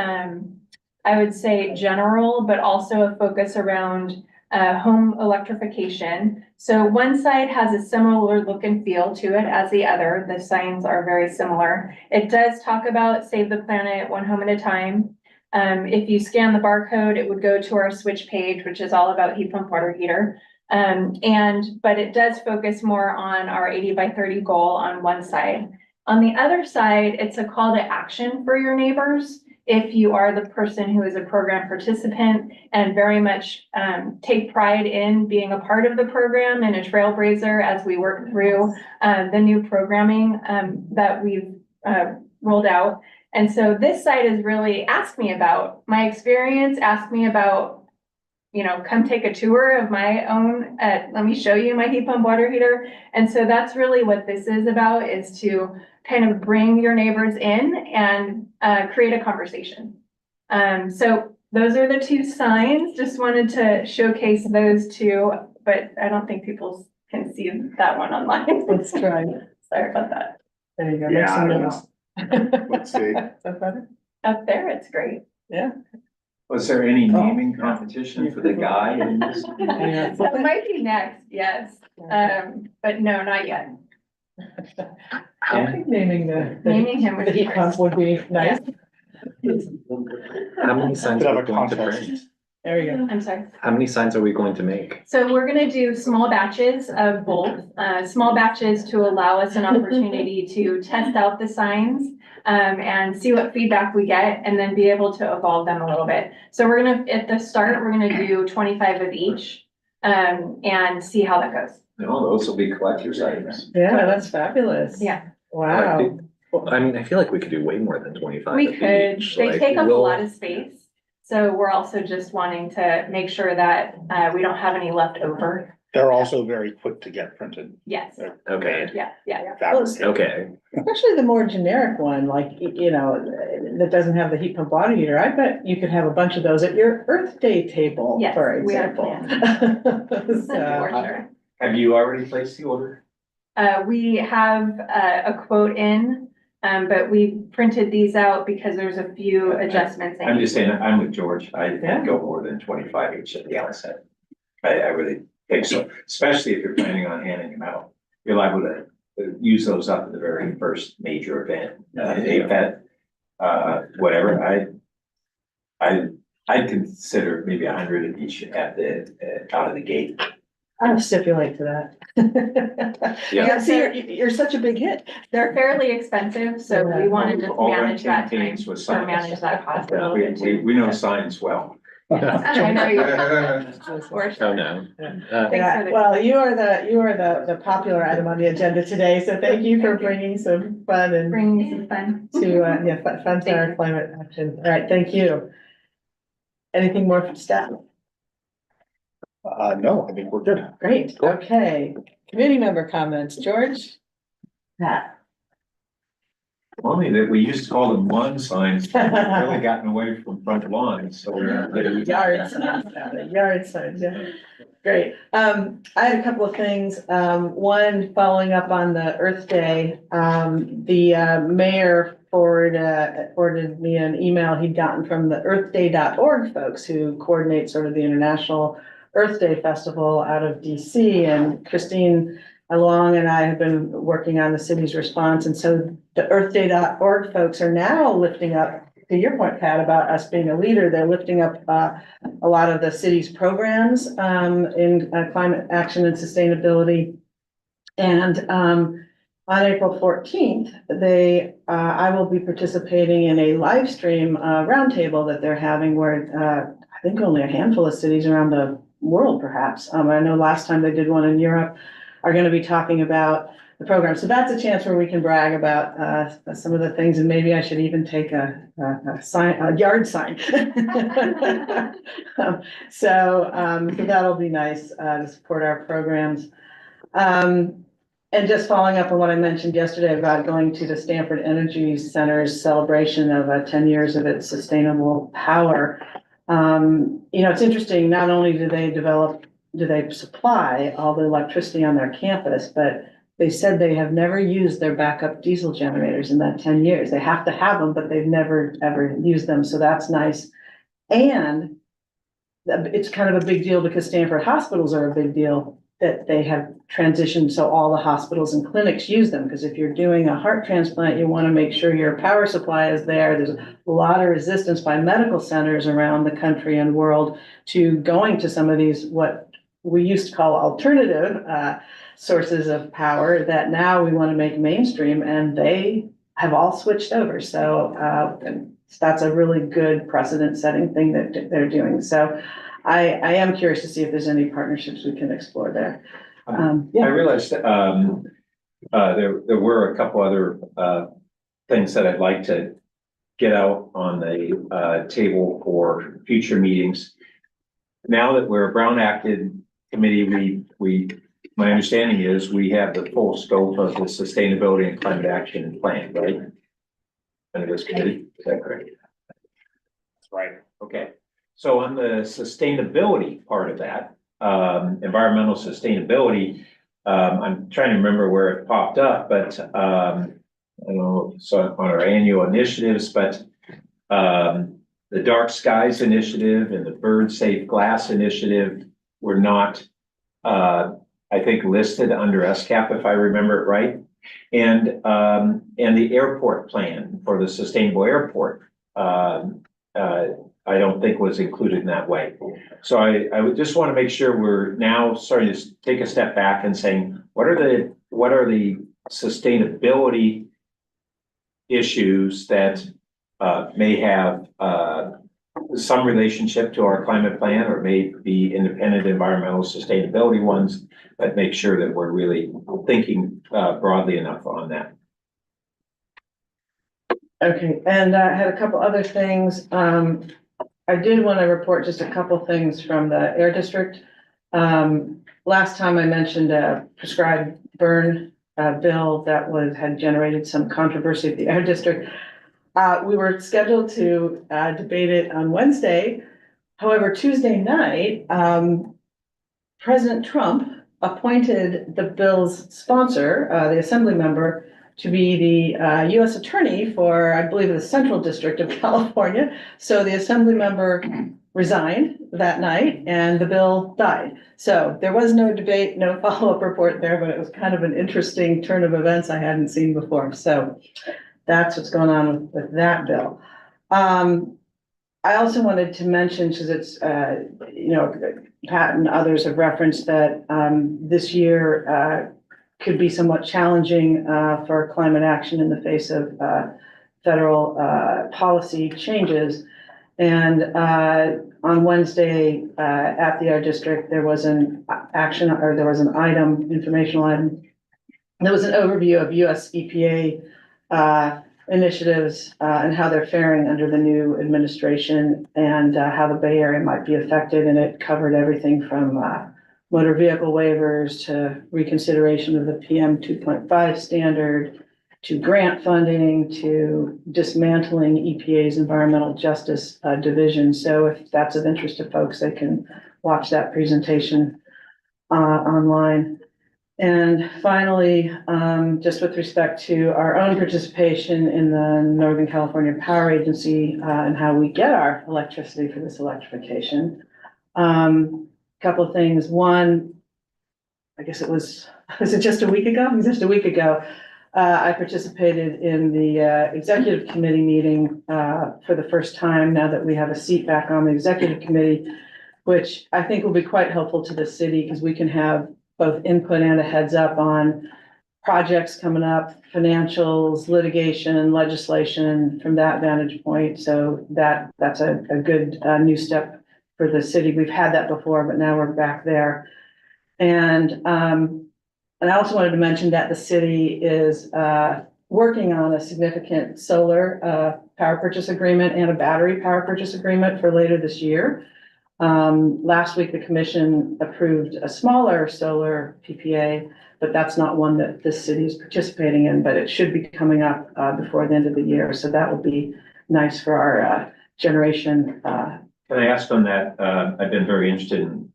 I would say general, but also a focus around home electrification. So one side has a similar look and feel to it as the other. The signs are very similar. It does talk about save the planet one home at a time. If you scan the barcode, it would go to our switch page, which is all about heat pump water heater. But it does focus more on our 80 by 30 goal on one side. On the other side, it's a call to action for your neighbors. If you are the person who is a program participant and very much take pride in being a part of the program and a trailblazer as we work through the new programming that we've rolled out. And so this site is really ask me about my experience, ask me about, you know, come take a tour of my own, let me show you my heat pump water heater. And so that's really what this is about, is to kind of bring your neighbors in and create a conversation. So those are the two signs, just wanted to showcase those two, but I don't think people can see that one online. Let's try. Sorry about that. There you go. Yeah, Make some I don't noise. Let's see. Is that better? Up there, it's great. Yeah. Was there any naming competition for the guy in this? Yeah. So it might be next, yes, but no, not yet. I think naming Naming him would the be heat nice. pump would be nice. how many signs Could are have we a going to contest. print? There you go. I'm sorry. How many signs are we going to make? So we're gonna do small batches of both, small batches to allow us an opportunity to test out the signs and see what feedback we get, and then be able to evolve them a little bit. So we're gonna, at the start, we're gonna do 25 of each and see how that goes. No, those will be collector's items. Yeah, that's fabulous. Yeah. Wow. I mean, I feel like we could do way more than 25 We of could, each. they Like, take up a we'll- lot of space. So we're also just wanting to make sure that we don't have any left over. They're also very quick to get printed. Yes, Okay, yeah. Fabricated. okay. Especially the more generic one, like, you know, that doesn't have the heat pump water heater. I bet you could have a bunch of those at your Earth Day table, Yes, for we are example. For So, sure. Have you already placed the order? We have a quote in, but we printed these out because there's a few adjustments. they I'm need just to saying, I'm with George. I Yeah. can't go more than 25 each at the outset. I really think so, especially if you're planning on handing them out. You're liable to use those up at the very first major event, whatever. I'd consider maybe 100 of each at out of the gate. I'll stipulate to that. Yeah, see, you're such a big hit. They're fairly expensive, so we wanted to All that manage that time, campaigns with or signs. manage that cost a little bit too. We know signs well. I know you. For Oh, sure. no. Thanks Yeah, for the- well, you are the popular item on the agenda today, so thank you for bringing some fun and Bringing some fun. to, fun to our climate action. All right, thank you. Anything more from staff? No, I think we're good. Great, okay. Committee member comments, George? Pat? Only that we used to call them lawn signs, really gotten away from front lawns, so we're. Yard signs, yeah. Great. I had a couple of things. One, following up on the Earth Day, the mayor forwarded me an email he'd gotten from the earthday.org folks who coordinate sort of the International Earth Day Festival out of DC, and Christine Long and I have been working on the city's response. And so the earthday.org folks are now lifting up, to your point, Pat, about us being a leader, they're lifting up a lot of the city's programs in climate action and sustainability. And on April 14th, they I will be participating in a live stream roundtable that they're having where I think only a handful of cities around the world perhaps. I know last time they did one in Europe are going to be talking about the program. So that's a chance where we can brag about some of the things, and maybe I should even take a yard sign. So that'll be nice to support our programs. And just following up on what I mentioned yesterday about going to the Stanford Energy Center's celebration of 10 years of its sustainable power. It's interesting, not only do they supply all the electricity on their campus, but they said they have never used their backup diesel generators in that 10 years. They have to have them, but they've never, ever used them. So that's nice. And it's kind of a big deal because Stanford hospitals are a big deal that they have transitioned so all the hospitals and clinics use them. Because if you're doing a heart transplant, you want to make sure your power supply is there. There's a lot of resistance by medical centers around the country and world to going to some of these, what we used to call alternative sources of power that now we want to make mainstream, and they have all switched over. So that's a really good precedent-setting thing that they're doing. So I am curious to see if there's any partnerships we can explore there. I realized there were a couple other things that I'd like to get out on the table for future meetings. Now that we're a Brown acted committee, my understanding is we have the full scope of the sustainability and climate action plan, right? Under this committee, is that correct? That's right. Okay. So on the sustainability part of that, environmental sustainability, I'm trying to remember where it popped up, but I don't know, so on our annual initiatives, but the Dark Skies Initiative and the Bird Safe Glass Initiative were not, I think, listed under SCAP, if I remember it right. And the airport plan for the sustainable airport, I don't think was included in that way. So I would just want to make sure we're now starting to take a step back and saying, what are the sustainability issues that may have some relationship to our climate plan, or may be independent environmental sustainability ones, but make sure that we're really thinking broadly enough on that. Okay, and I had a couple other things. I did want to report just a couple things from the Air District. Last time I mentioned a prescribed burn bill that had generated some controversy at the Air District. We were scheduled to debate it on Wednesday. However, Tuesday night, President Trump appointed the bill's sponsor, the Assembly member, to be the U.S. attorney for, I believe, the Central District of California. So the Assembly member resigned that night and the bill died. So there was no debate, no follow-up report there, but it was kind of an interesting turn of events I hadn't seen before. So that's what's going on with that bill. I also wanted to mention, because it's, Pat and others have referenced that this year could be somewhat challenging for climate action in the face of federal policy changes. And on Wednesday at the Air District, there was an informational item. There was an overview of US EPA initiatives and how they're faring under the new administration, and how the Bay Area might be affected. And it covered everything from motor vehicle waivers to reconsideration of the PM 2.5 standard, to grant funding, to dismantling EPA's environmental justice division. So if that's of interest to folks, they can watch that presentation online. And finally, just with respect to our own participation in the Northern California Power Agency and how we get our electricity for this electrification. Couple of things. One, I guess was it just a week ago? It was just a week ago. I participated in the executive committee meeting for the first time now that we have a seat back on the executive committee, which I think will be quite helpful to the city because we can have both input and a heads up on projects coming up, financials, litigation, legislation from that vantage point. So that's a good new step for the city. We've had that before, but now we're back there. And I also wanted to mention that the city is working on a significant solar power purchase agreement and a battery power purchase agreement for later this year. Last week, the commission approved a smaller solar PPA, but that's not one that this city is participating in, but it should be coming up before the end of the year. So that will be nice for our generation. Can I ask on that? I've been very interested in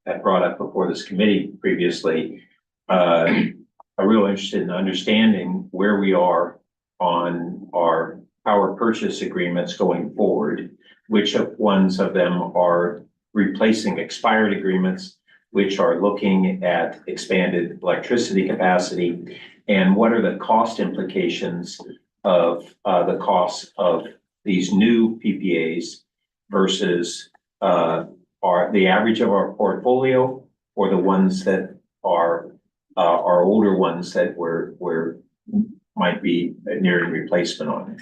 that brought up before this committee previously. I'm real interested in understanding where we are on our power purchase agreements going forward. Which ones of them are replacing expired agreements, which are looking at expanded electricity capacity, and what are the cost implications of the costs of these new PPAs versus the average of our portfolio, or the ones that are our older ones that we're might be nearing replacement on.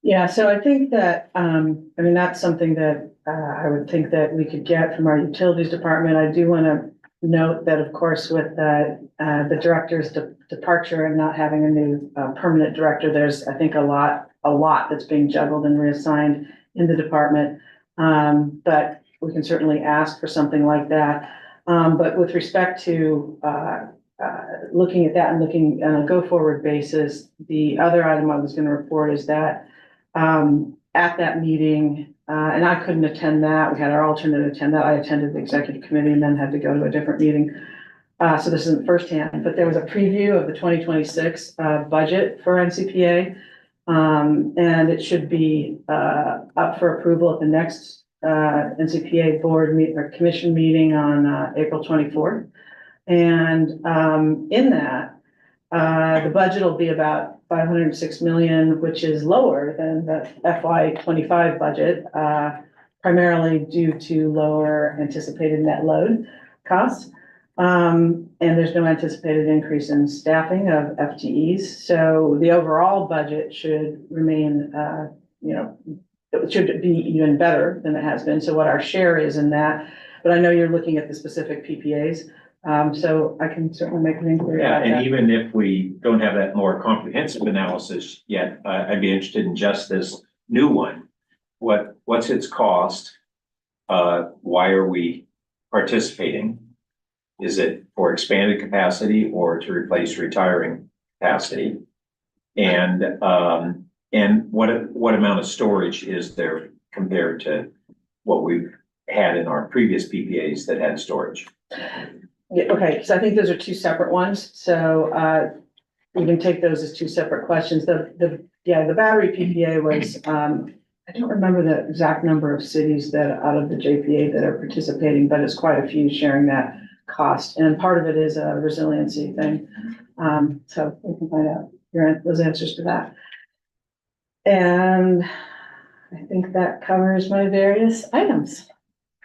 Yeah, so I think that, I mean, that's something that I would think that we could get from our utilities department. I do want to note that, of course, with the director's departure and not having a new permanent director, there's, I think, a lot that's being juggled and reassigned in the department. But we can certainly ask for something like that. But with respect to looking at that and looking on a go-forward basis, the other item I was going to report is that at that meeting, and I couldn't attend that. We had our alternate attend that. I attended the executive committee and then had to go to a different meeting. So this isn't firsthand, but there was a preview of the 2026 budget for NCPA. And it should be up for approval at the next NCPA board or commission meeting on April 24th. And in that, the budget will be about 506 million, which is lower than the FY25 budget, primarily due to lower anticipated net load costs. And there's no anticipated increase in staffing of FTEs. So the overall budget should remain, it should be even better than it has been. So what our share is in that, but I know you're looking at the specific PPAs. So I can certainly make an inquiry. Yeah, about and that. even if we don't have that more comprehensive analysis yet, I'd be interested in just this new one. What's its cost? Why are we participating? Is it for expanded capacity or to replace retiring capacity? And what amount of storage is there compared to what we've had in our previous PPAs that had storage? Yeah, okay, because I think those are two separate ones, so we can take those as two separate questions. The battery PPA was, I don't remember the exact number of cities that out of the JPA that are participating, but it's quite a few sharing that cost, and part of it is a resiliency thing. So we can find out those answers to that. And I think that covers my various items.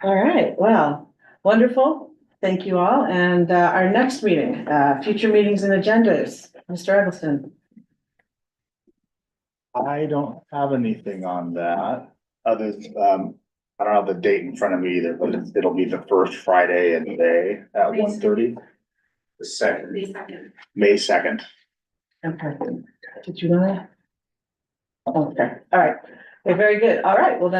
All right, well, wonderful. Thank you all. And our next meeting, future meetings and agendas, Mr. Eggleston. I don't have anything on that, other than, I don't have the date in front of me either, but it'll be the first Friday in May at 1:30. The second, May 2nd. Okay. Did you want to? Okay, all right. Okay, very good. All right, well then.